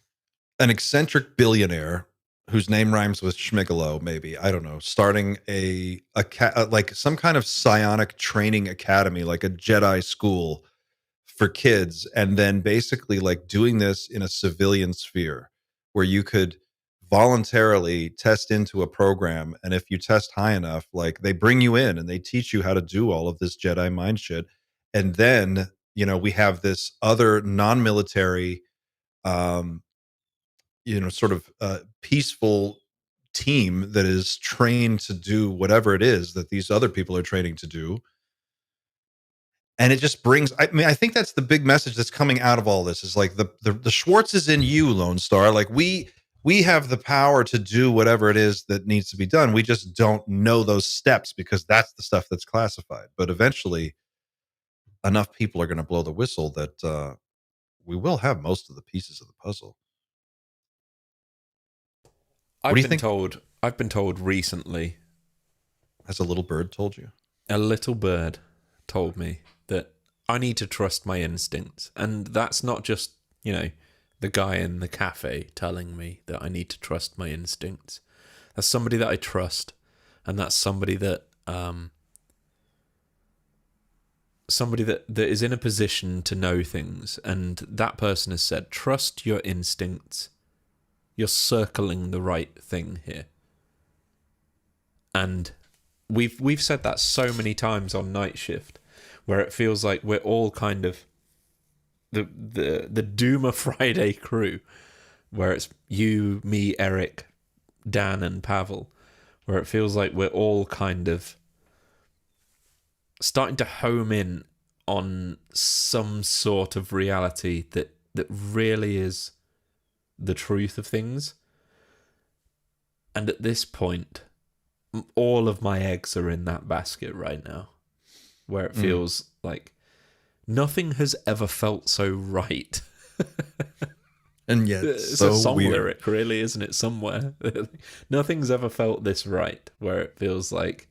an eccentric billionaire whose name rhymes with Schmigelo, maybe, I don't know, starting like some kind of psionic training academy, like a Jedi school for kids, and then basically like doing this in a civilian sphere where you could voluntarily test into a program, and if you test high enough, like they bring you in and they teach you how to do all of this Jedi mind shit, and then we have this other non-military sort of peaceful team that is trained to do whatever it is that these other people are training to do. And it just brings, I think that's the big message that's coming out of all this, is like the Schwartz is in you, Lone Star. Like we have the power to do whatever it is that needs to be done. We just don't know those steps because that's the stuff that's classified. But eventually enough people are going to blow the whistle that we will have most of the pieces of the puzzle. I've been told recently. Has a little bird told you? A little bird told me that I need to trust my instincts. And that's not just, the guy in the cafe telling me that I need to trust my instincts. That's somebody that I trust, and that's somebody that is in a position to know things, and that person has said, trust your instincts. You're circling the right thing here. And we've said that so many times on Night Shift, where it feels like we're all kind of the Doomer Friday crew, where it's you, me, Eric, Dan, and Pavel, where it feels like we're all kind of starting to home in on some sort of reality that really is the truth of things. And at this point, all of my eggs are in that basket right now, where it feels like nothing has ever felt so right. And yet, it's so a song weird. lyric, really, isn't it? Somewhere, nothing's ever felt this right. Where it feels like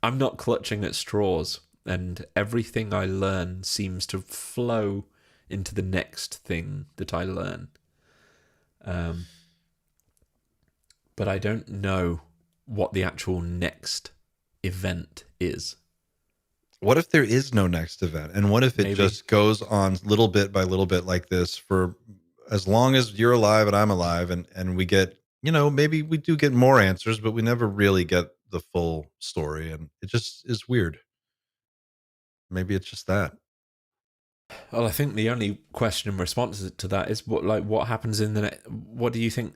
I'm not clutching at straws, and everything I learn seems to flow into the next thing that I learn. But I don't know what the actual next event is. What if there is no next event? And what if it just goes on little bit by little bit like this for as long as you're alive and I'm alive, and we get, maybe we do get more answers, but we never really get the full story, and it just is weird. Maybe it's just that. Well, I think the only question in response to that is what happens in the next. What do you think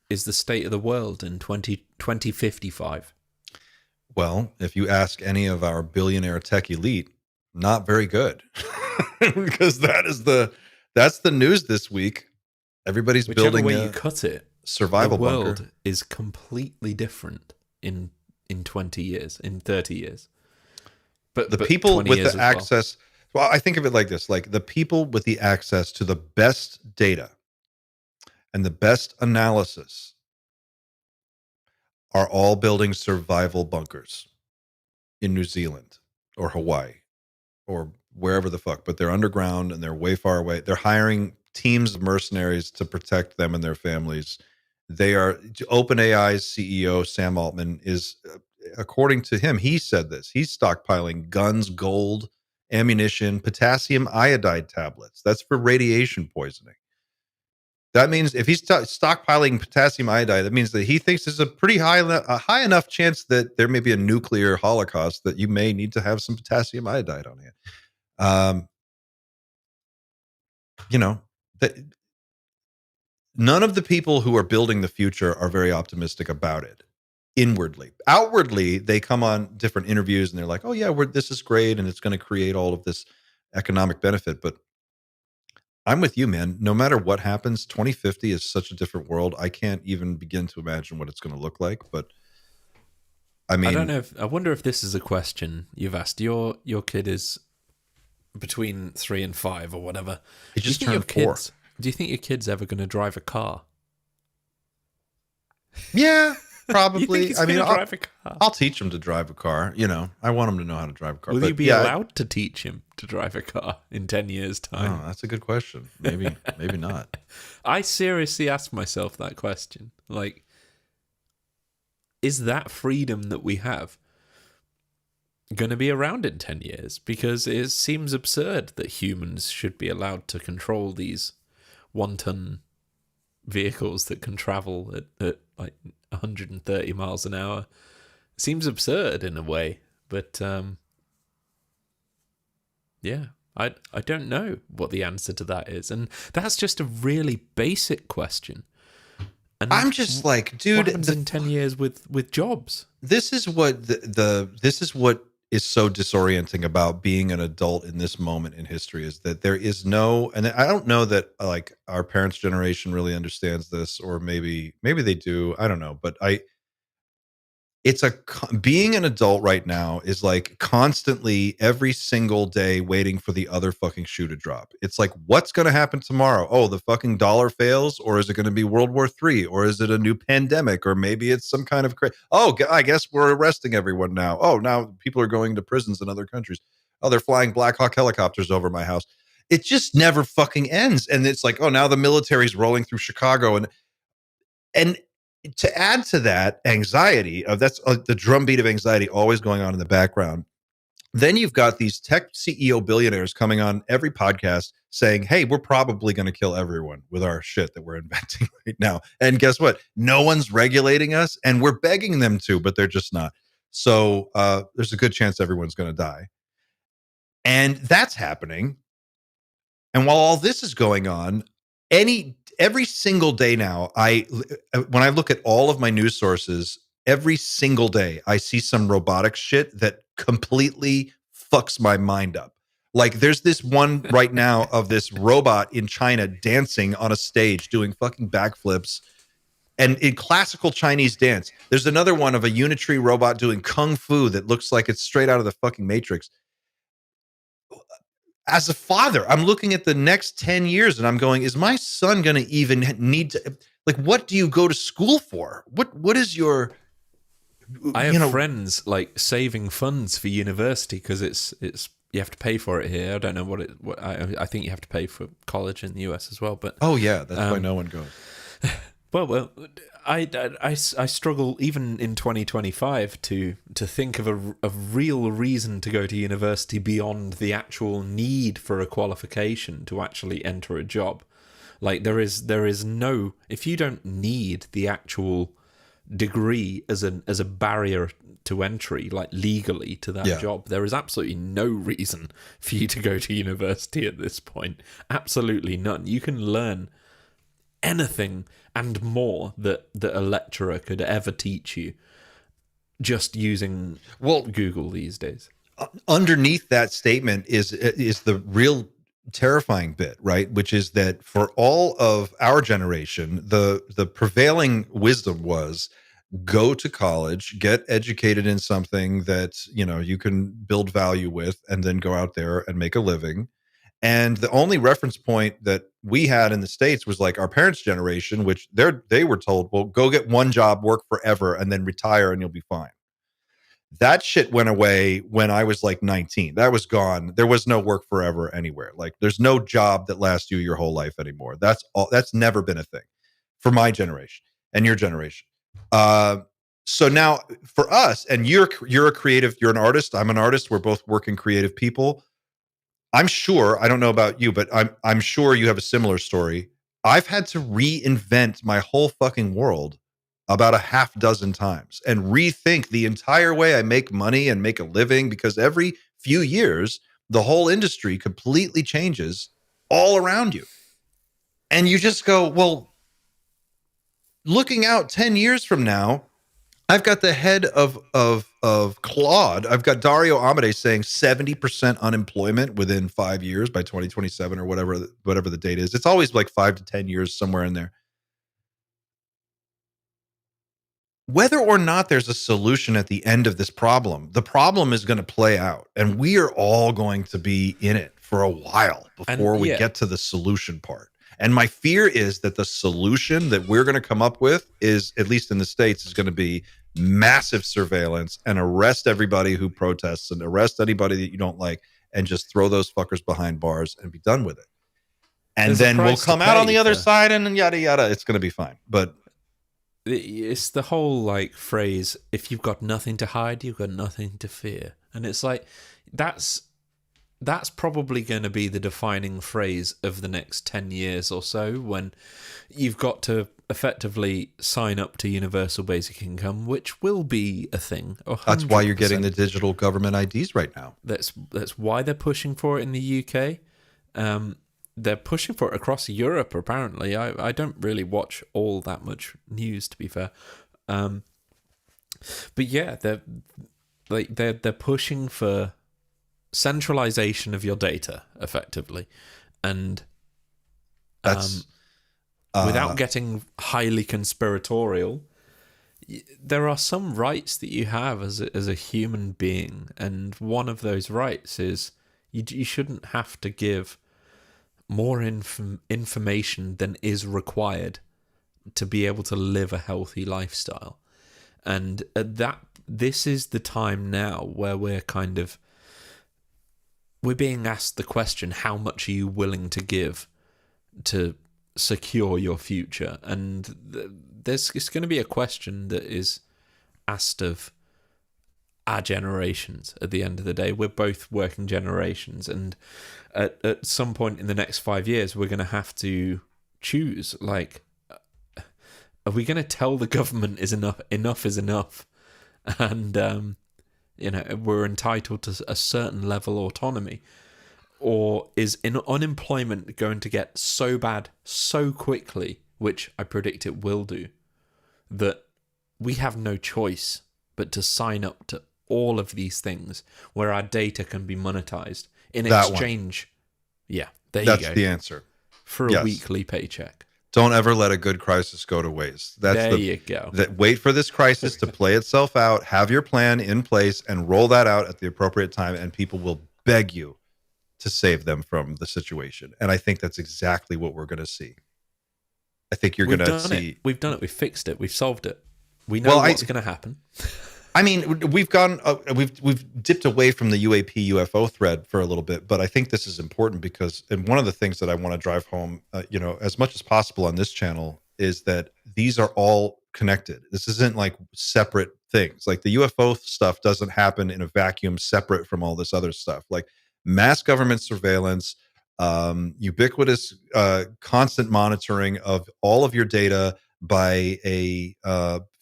is the state of the world in 2055? Well, if you ask any of our billionaire tech elite, not very good, because that's the news this week. Everybody's building way you cut it. Survival the world bunker. Is completely different in 20 years, in 30 years. But the people with the access, well, I think of it like this, like the people with the access to the best data and the best analysis are all building survival bunkers in New Zealand or Hawaii or wherever the fuck, but they're underground and they're way far away. They're hiring teams of mercenaries to protect them and their families. They are, OpenAI's CEO, Sam Altman, is, according to him, he said this, he's stockpiling guns, gold, ammunition, potassium iodide tablets. That's for radiation poisoning. That means if he's stockpiling potassium iodide, that means that he thinks there's a pretty high enough chance that there may be a nuclear holocaust that you may need to have some potassium iodide on hand. None of the people who are building the future are very optimistic about it. Inwardly, outwardly, they come on different interviews and they're like, "Oh yeah, this is great, and it's going to create all of this economic benefit." But I'm with you, man. No matter what happens, 2050 is such a different world. I can't even begin to imagine what it's going to look like. But I mean, I don't know. I wonder if this is a question you've asked. Your kid is between 3 and 5 or whatever. He just turned 4. Do you think your kid's ever going to drive a car? Yeah, probably. Drive a car? I'll teach him to drive a car. I want him to know how to drive a car. Will you be allowed to teach him to drive a car in 10 years' time? Oh, that's a good question. Maybe not. I seriously ask myself that question. Like, is that freedom that we have going to be around in 10 years? Because it seems absurd that humans should be allowed to control these one-ton vehicles that can travel at like 130 miles an hour. It seems absurd in a way, but yeah, I don't know what the answer to that is, and that's just a really basic question. And I'm just like, dude, what happens in 10 years with jobs? This is what this is what is so disorienting about being an adult in this moment in history, is that there is no, and I don't know that like our parents' generation really understands this, or maybe they do. I don't know, but being an adult right now is like constantly every single day waiting for the other fucking shoe to drop. It's like, what's going to happen tomorrow? Oh, the fucking dollar fails, or is it going to be World War III, or is it a new pandemic, or maybe it's some kind of I guess we're arresting everyone now. Oh, now people are going to prisons in other countries. Oh, they're flying Black Hawk helicopters over my house. it just never fucking ends. And it's like, oh, now the military's rolling through Chicago. And to add to that anxiety of that's the drumbeat of anxiety always going on in the background. Then you've got these tech CEO billionaires coming on every podcast saying, hey, we're probably going to kill everyone with our shit that we're inventing right now. And guess what? No one's regulating us, and we're begging them to, but they're just not. So there's a good chance everyone's going to die. And that's happening. And while all this is going on, every single day now, when I look at all of my news sources, every single day I see some robotic shit that completely fucks my mind up. Like there's this one right now of this robot in China dancing on a stage doing fucking backflips. And in classical Chinese dance, there's another one of a Unitree robot doing kung fu that looks like it's straight out of the fucking Matrix. As a father, I'm looking at the next 10 years and I'm going, is my son going to even need to, like, what do you go to school for? What is your, I have friends like saving funds for university because it's you have to pay for it here. I don't know what I think you have to pay for college in the US as well. But oh yeah, that's why no one goes. Well, I struggle even in 2025 to think of a real reason to go to university beyond the actual need for a qualification to actually enter a job. Like there is no, if you don't need the actual degree as a barrier to entry, like legally to that job, there is absolutely no reason for you to go to university at this point. Absolutely none. You can learn anything and more that a lecturer could ever teach you just using Google these days. Underneath that statement is the real terrifying bit, right? Which is that for all of our generation, the prevailing wisdom was go to college, get educated in something that, you can build value with, and then go out there and make a living. And the only reference point that we had in the States was like our parents' generation, which they were told, well, go get one job, work forever, and then retire and you'll be fine. That shit went away when I was like 19. That was gone. There was no work forever anywhere. Like there's no job that lasts you your whole life anymore. That's never been a thing for my generation and your generation. So now for us, and you're a creative, you're an artist, I'm an artist, we're both working creative people. I'm sure, I don't know about you, but I'm sure you have a similar story. I've had to reinvent my whole fucking world about a half dozen times and rethink the entire way I make money and make a living, because every few years, the whole industry completely changes all around you. And you just go, well, looking out 10 years from now, I've got the head of Claude. I've got Dario Amodei saying 70% unemployment within 5 years by 2027 or whatever the date is. It's always like 5 to 10 years somewhere in there. Whether or not there's a solution at the end of this problem, the problem is going to play out, and we are all going to be in it for a while before we get to the solution part. And my fear is that the solution that we're going to come up with is, at least in the States, is going to be massive surveillance and arrest everybody who protests and arrest anybody that you don't like and just throw those fuckers behind bars and be done with it. And then we'll come out on the other side and yada, yada. It's going to be fine. But it's the whole like phrase, if you've got nothing to hide, you've got nothing to fear. And it's like, that's probably going to be the defining phrase of the next 10 years or so, when you've got to effectively sign up to universal basic income, which will be a thing. 100%. That's why you're getting the digital government IDs right now. That's why they're pushing for it in the UK. They're pushing for it across Europe, apparently. I don't really watch all that much news, to be fair. But yeah, they're pushing for centralization of your data, effectively, and that's without getting highly conspiratorial. There are some rights that you have as a human being, and one of those rights is you shouldn't have to give more information than is required to be able to live a healthy lifestyle. And this is the time now where we're kind of we're being asked the question, how much are you willing to give to secure your future? And it's going to be a question that is asked of our generations at the end of the day. We're both working generations, and at some point in the next 5 years, we're going to have to choose, like, are we going to tell the government is enough is enough, and we're entitled to a certain level of autonomy, or is unemployment going to get so bad so quickly, which I predict it will do, that we have no choice but to sign up to all of these things where our data can be monetized in exchange. Yeah, there you go. That's the answer. For a weekly paycheck. Don't ever let a good crisis go to waste. There you go. Wait for this crisis to play itself out, have your plan in place, and roll that out at the appropriate time, and people will beg you to save them from the situation. And I think that's exactly what we're going to see. I think you're going to see... We've done it. We've fixed it. We've solved it. We know what's going to happen. I mean, we've dipped away from the UAP UFO thread for a little bit, but I think this is important because, and one of the things that I want to drive home, as much as possible on this channel, is that these are all connected. This isn't like separate things. Like the UFO stuff doesn't happen in a vacuum separate from all this other stuff. Like mass government surveillance, ubiquitous, constant monitoring of all of your data by a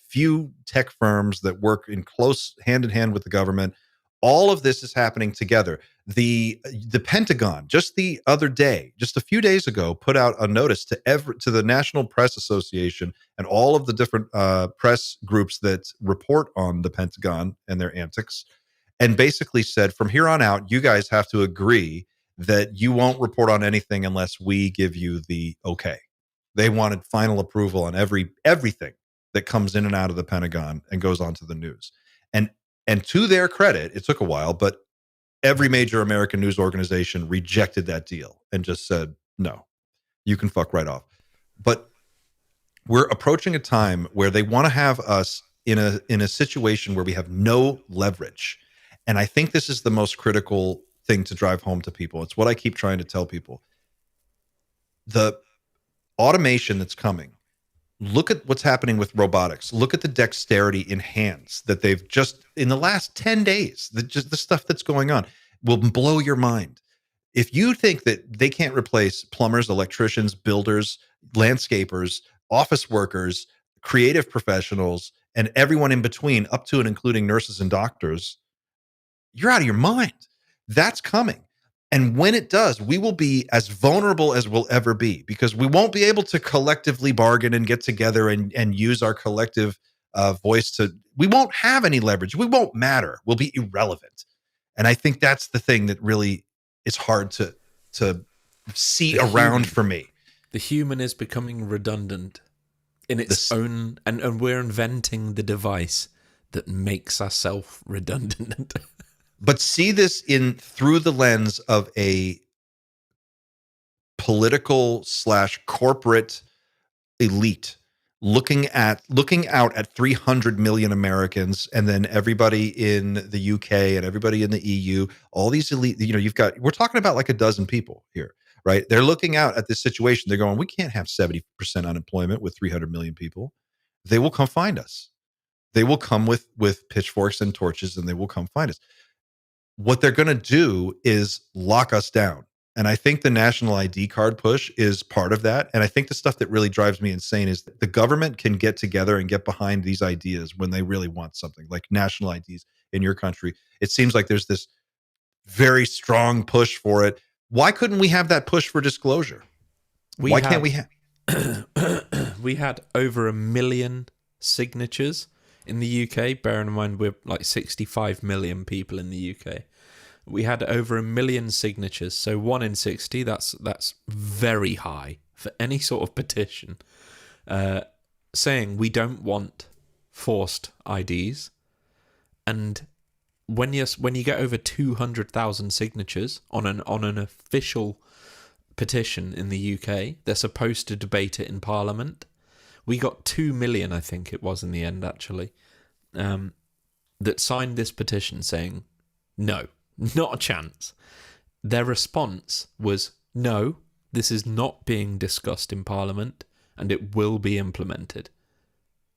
few tech firms that work in close hand in hand with the government. All of this is happening together. The Pentagon just the other day, just a few days ago, put out a notice to the National Press Association and all of the different press groups that report on the Pentagon and their antics, and basically said, from here on out, you guys have to agree that you won't report on anything unless we give you the okay. They wanted final approval on everything that comes in and out of the Pentagon and goes on to the news. And to their credit, it took a while, but every major American news organization rejected that deal and just said, no, you can fuck right off. But we're approaching a time where they want to have us in a situation where we have no leverage. And I think this is the most critical thing to drive home to people. It's what I keep trying to tell people. The automation that's coming, look at what's happening with robotics. Look at the dexterity in hands that they've just, in the last 10 days, the stuff that's going on will blow your mind. If you think that they can't replace plumbers, electricians, builders, landscapers, office workers, creative professionals, and everyone in between, up to and including nurses and doctors, you're out of your mind. That's coming. And when it does, we will be as vulnerable as we'll ever be, because we won't be able to collectively bargain and get together and use our collective voice we won't have any leverage. We won't matter. We'll be irrelevant. And I think that's the thing that really is hard to see around for me. The human is becoming redundant in its own, and we're inventing the device that makes ourselves redundant. But see this through the lens of a political / corporate elite looking out at 300 million Americans, and then everybody in the UK and everybody in the EU, all these elite, we're talking about like a dozen people here, right? They're looking out at this situation. They're going, we can't have 70% unemployment with 300 million people. They will come find us. They will come with pitchforks and torches, and they will come find us. What they're going to do is lock us down. And I think the national ID card push is part of that. And I think the stuff that really drives me insane is that the government can get together and get behind these ideas when they really want something, like national IDs in your country. It seems like there's this very strong push for it. Why couldn't we have that push for disclosure? Why can't we have? We had over 1 million signatures in the UK, bearing in mind we're like 65 million people in the UK. We had over 1 million signatures, so 1 in 60. That's very high for any sort of petition, saying we don't want forced IDs. And when you get over 200,000 signatures on an official petition in the UK, they're supposed to debate it in Parliament. We got 2 million, I think it was in the end, actually, that signed this petition saying, no, not a chance. their response was, no, this is not being discussed in Parliament, and it will be implemented.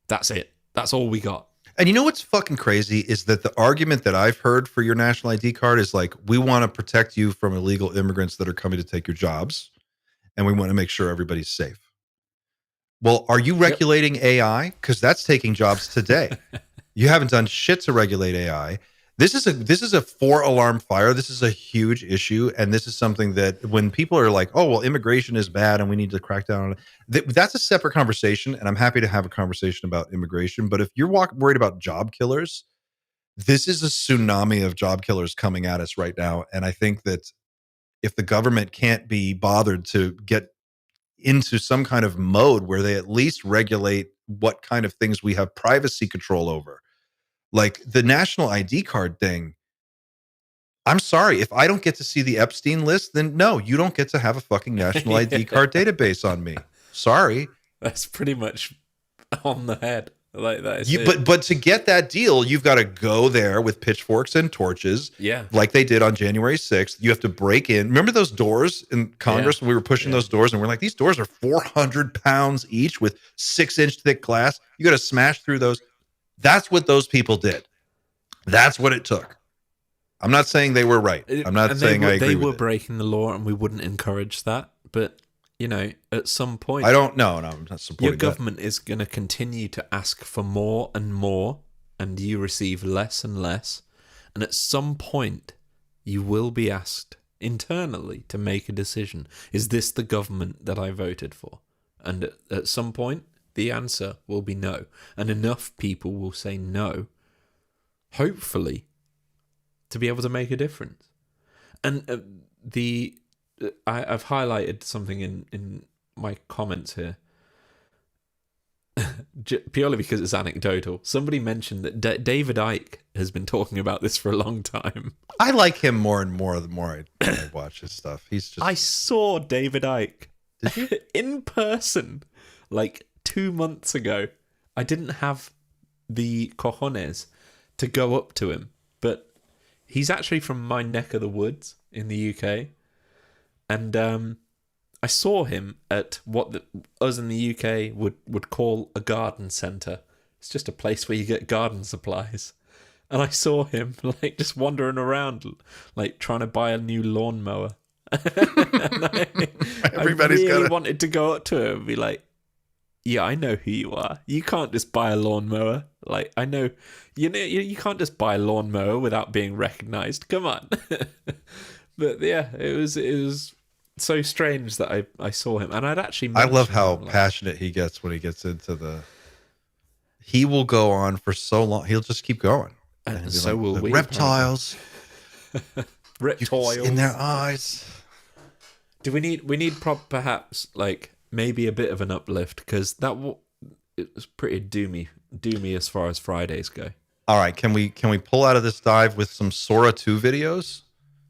That's it. That's all we got. And you know what's fucking crazy is that the argument that I've heard for your national ID card is like, we want to protect you from illegal immigrants that are coming to take your jobs, and we want to make sure everybody's safe. Well, are you regulating AI? Because that's taking jobs today. You haven't done shit to regulate AI. This is a 4-alarm fire. This is a huge issue, and this is something that when people are like, "Oh, well, immigration is bad, and we need to crack down on it," that's a separate conversation. And I'm happy to have a conversation about immigration. But if you're worried about job killers, this is a tsunami of job killers coming at us right now. And I think that if the government can't be bothered to get into some kind of mode where they at least regulate what kind of things we have privacy control over, like the national ID card thing. I'm sorry, if I don't get to see the Epstein list, then no, you don't get to have a fucking national ID card database on me. Sorry. That's pretty much on the head. Like that is but to get that deal, you've got to go there with pitchforks and torches, like they did on January 6th. You have to break in. Remember those doors in Congress when we were pushing those doors, and we're like, these doors are 400 pounds each with 6-inch thick glass. You got to smash through those. That's what those people did. That's what it took. I'm not saying they were right. I'm not saying I agree with it. They were breaking the law, and we wouldn't encourage that. But you know, at some point, I don't know. No, I'm not supporting your government is going to continue to ask for more and more, and you receive less and less. And at some point, you will be asked internally to make a decision. Is this the government that I voted for? And at some point, the answer will be no. And enough people will say no, hopefully, to be able to make a difference. And I've highlighted something in my comments here, purely because it's anecdotal. Somebody mentioned that David Icke has been talking about this for a long time. I like him more and more the more I watch his stuff. I saw David Icke in person like 2 months ago. I didn't have the cojones to go up to him, but he's actually from my neck of the woods in the UK. And I saw him at what us in the UK would call a garden centre. It's just a place where you get garden supplies. And I saw him like just wandering around, like trying to buy a new lawnmower. Everybody's really wanted to go up to him and be like, "Yeah, I know who you are. You can't just buy a lawnmower. Like, I know, you can't just buy a lawnmower without being recognised. Come on." But yeah, it was so strange that I saw him, and I'd actually. I love how passionate he gets when he gets into the. He will go on for so long. He'll just keep going, and so like, will we. Reptiles, reptiles in their eyes. Do we need perhaps like maybe a bit of an uplift, because it was pretty doomy as far as Fridays go. All right, can we pull out of this dive with some Sora 2 videos?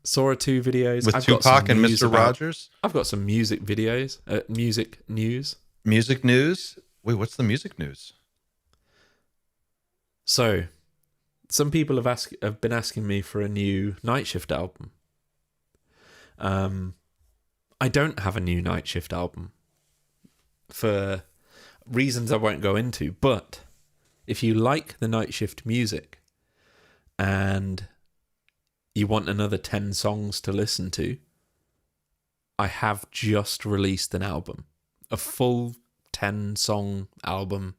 Sora 2 videos with Tupac and Mr. Rogers. I've got some music videos, music news. Music news. Wait, what's the music news? So, some people have been asking me for a new Night Shift album. I don't have a new Night Shift album for reasons I won't go into. But if you like the Night Shift music and you want another 10 songs to listen to, I have just released an album, a full 10-song album.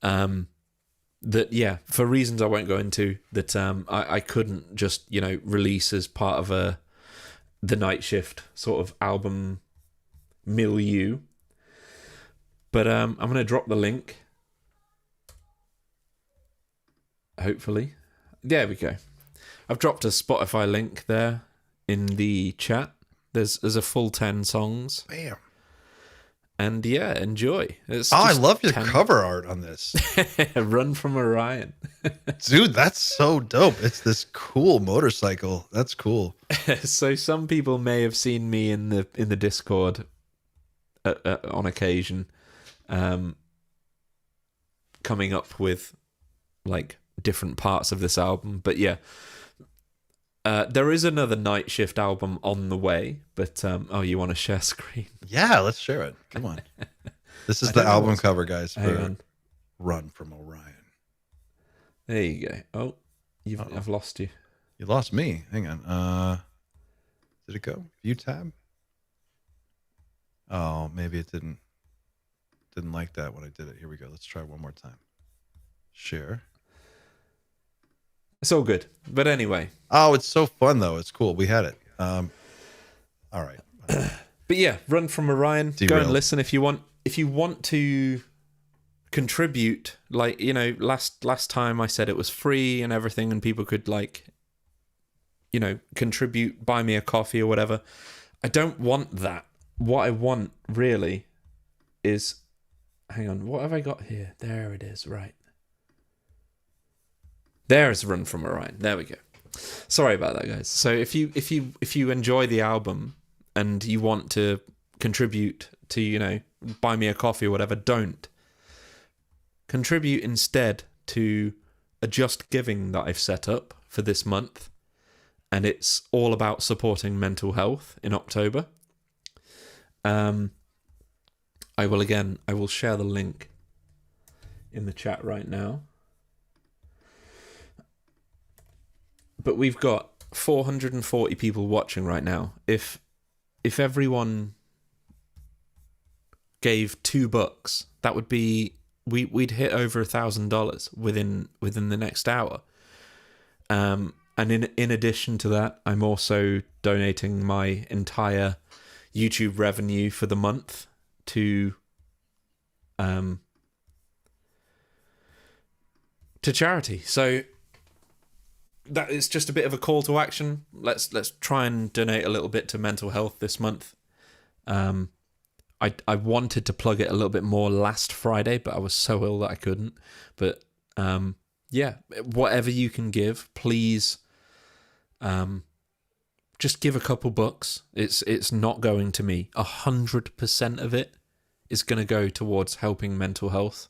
That, yeah, for reasons I won't go into, that I couldn't just, release as part of the Night Shift sort of album milieu. But I'm going to drop the link. Hopefully. There we go. I've dropped a Spotify link there in the chat. There's a full 10 songs. Bam. And yeah, enjoy. I love your cover art on this. Run from Orion. Dude, that's so dope. It's this cool motorcycle. That's cool. So some people may have seen me in the Discord on occasion, coming up with like different parts of this album. But yeah, There is another Night Shift album on the way, but oh, you want to share screen? Yeah, let's share it. Come on. This is the album cover, guys, for Run from Orion. There you go. Oh, I've lost you. You lost me. Hang on. Did it go? View tab? Oh, maybe it didn't like that when I did it. Here we go. Let's try one more time. Share. It's all good. But anyway. Oh, it's so fun though. It's cool. We had it. All right. But yeah, Run from Orion. Derailed. Go and listen if you want. If you want to contribute, like, you know, last time I said it was free and everything, and people could, like, you know, contribute, buy me a coffee or whatever. I don't want that. What I want really is, hang on, what have I got here? There it is, right. There's Run from Orion. There we go. Sorry about that, guys. So if you enjoy the album and you want to contribute to, you know, buy me a coffee or whatever, don't. Contribute instead to a Just Giving that I've set up for this month, and it's all about supporting mental health in October. I will share the link in the chat right now. But we've got 440 people watching right now. If everyone gave $2, that would be we'd hit over $1,000 within the next hour. And in addition to that, I'm also donating my entire YouTube revenue for the month to charity. So that is just a bit of a call to action. Let's try and donate a little bit to mental health this month. I wanted to plug it a little bit more last Friday, but I was so ill that I couldn't. But yeah, whatever you can give, please, just give a couple bucks. It's not going to me. 100% of it is going to go towards helping mental health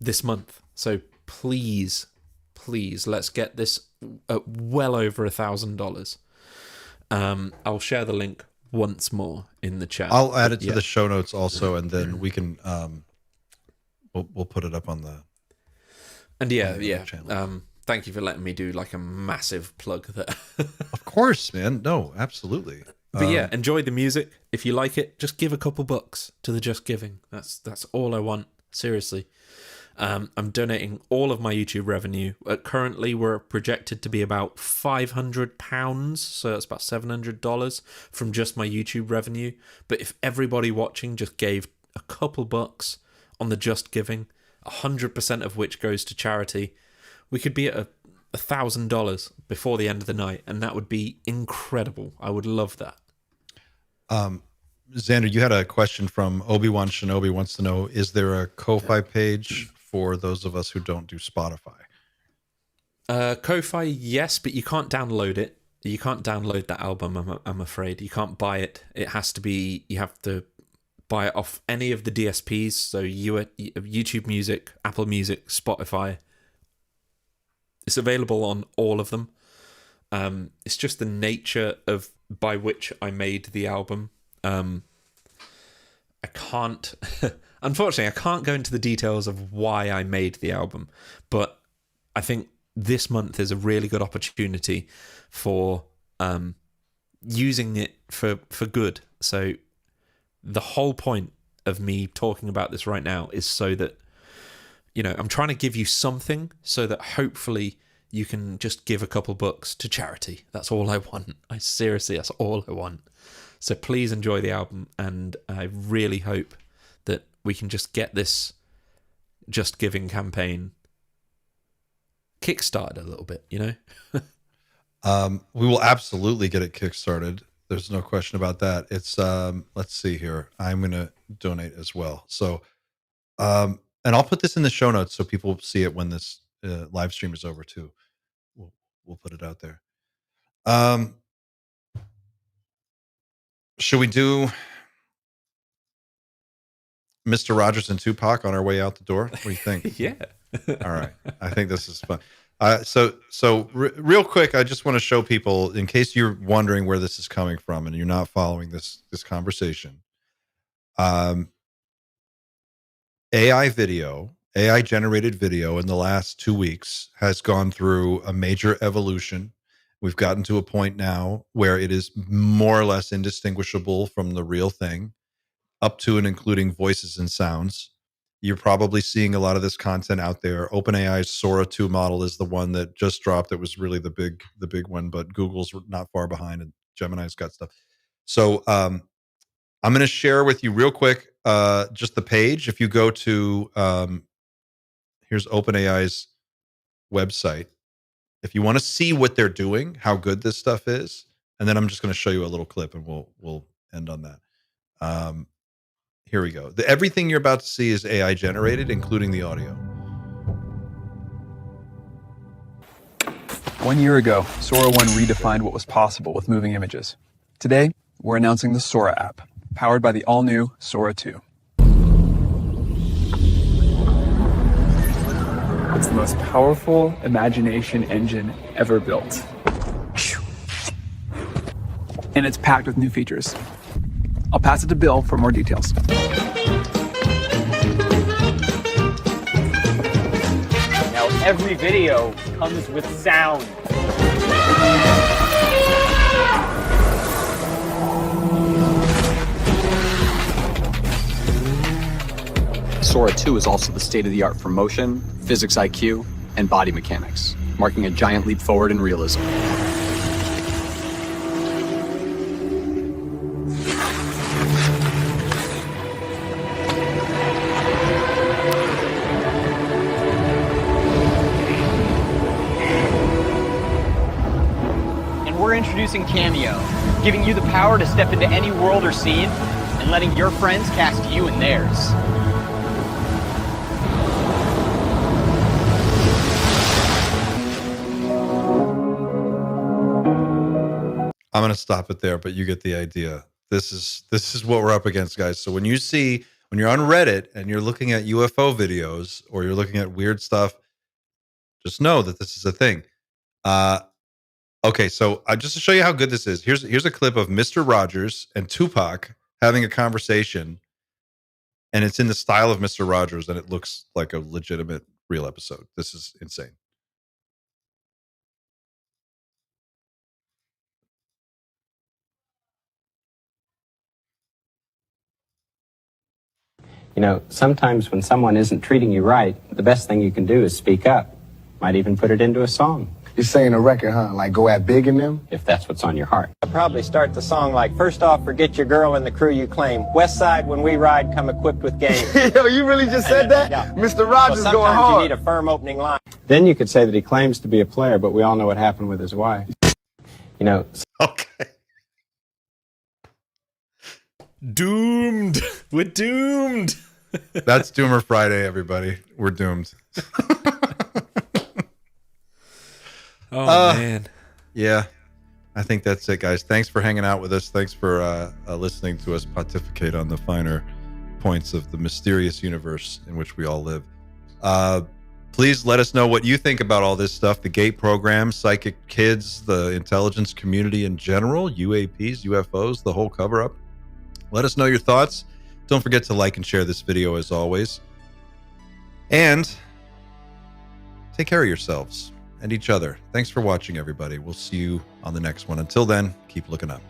this month. So please, let's get this well over $1,000. I'll share the link once more in the chat. I'll add it to the show notes also, and then we can we'll put it up on the channel. Thank you for letting me do like a massive plug there. Of course, man. No, absolutely. But yeah, enjoy the music. If you like it, just give a couple bucks to the Just Giving. That's all I want. Seriously. I'm donating all of my YouTube revenue. Currently, we're projected to be about £500, so that's about $700 from just my YouTube revenue. But if everybody watching just gave a couple bucks on the Just Giving, 100% of which goes to charity, we could be at $1,000 before the end of the night, and that would be incredible. I would love that. Xander, you had a question from Obi-Wan Shinobi, wants to know, is there a Ko-Fi page for those of us who don't do Spotify? Ko-Fi, yes, but you can't download it. You can't download that album, I'm afraid. You can't buy it. It has to be, you have to buy it off any of the DSPs, so YouTube Music, Apple Music, Spotify. It's available on all of them. It's just the nature of by which I made the album. I can't... Unfortunately, I can't go into the details of why I made the album, but I think this month is a really good opportunity for using it for good. So the whole point of me talking about this right now is so that, you know, I'm trying to give you something so that hopefully you can just give a couple bucks to charity. That's all I want. Seriously, that's all I want. So please enjoy the album, and I really hope that we can just get this Just Giving campaign kickstarted a little bit, you know? We will absolutely get it kickstarted. There's no question about that. It's let's see here. I'm going to donate as well. So, and I'll put this in the show notes so people see it when this live stream is over too. We'll put it out there. Should we do Mr. Rogers and Tupac on our way out the door? What do you think? Yeah. All right. I think this is fun. Real quick, I just want to show people, in case you're wondering where this is coming from and you're not following this conversation. AI generated video in the last 2 weeks has gone through a major evolution. We've gotten to a point now where it is more or less indistinguishable from the real thing, up to and including voices and sounds. You're probably seeing a lot of this content out there. OpenAI's Sora 2 model is the one that just dropped. It was really the big one, but Google's not far behind, and Gemini's got stuff. So I'm going to share with you real quick just the page. If you go to here's OpenAI's website. If you want to see what they're doing, how good this stuff is, and then I'm just going to show you a little clip, and we'll end on that. Here we go. Everything you're about to see is AI generated, including the audio. 1 year ago, Sora 1 redefined what was possible with moving images. Today, we're announcing the Sora app, powered by the all-new Sora 2. It's the most powerful imagination engine ever built. And it's packed with new features. I'll pass it to Bill for more details. Now every video comes with sound. Sora 2 is also the state-of-the-art for motion, physics IQ, and body mechanics, marking a giant leap forward in realism. And we're introducing Cameo, giving you the power to step into any world or scene and letting your friends cast you in theirs. I'm going to stop it there, but you get the idea. This is what we're up against, guys. So when you're on Reddit and you're looking at UFO videos or you're looking at weird stuff, just know that this is a thing. Okay, so just to show you how good this is, here's a clip of Mr. Rogers and Tupac having a conversation, and it's in the style of Mr. Rogers, and it looks like a legitimate real episode. This is insane. You know, sometimes when someone isn't treating you right, the best thing you can do is speak up. Might even put it into a song. You're saying a record, huh? Like go at big in them? If that's what's on your heart. I'd probably start the song like, first off, forget your girl and the crew you claim. West Side, when we ride, come equipped with game. Yo, you really just said that? Yeah. Mr. Rogers so going hard. Sometimes you need a firm opening line. Then you could say that he claims to be a player, but we all know what happened with his wife. You know. Okay. Doomed. We're doomed. That's Doomer Friday, everybody. We're doomed. Oh, man. Yeah. I think that's it, guys. Thanks for hanging out with us. Thanks for listening to us pontificate on the finer points of the mysterious universe in which we all live. Please let us know what you think about all this stuff. The GATE program, psychic kids, the intelligence community in general, UAPs, UFOs, the whole cover-up. Let us know your thoughts. Don't forget to like and share this video as always. And take care of yourselves and each other. Thanks for watching, everybody. We'll see you on the next one. Until then, keep looking up.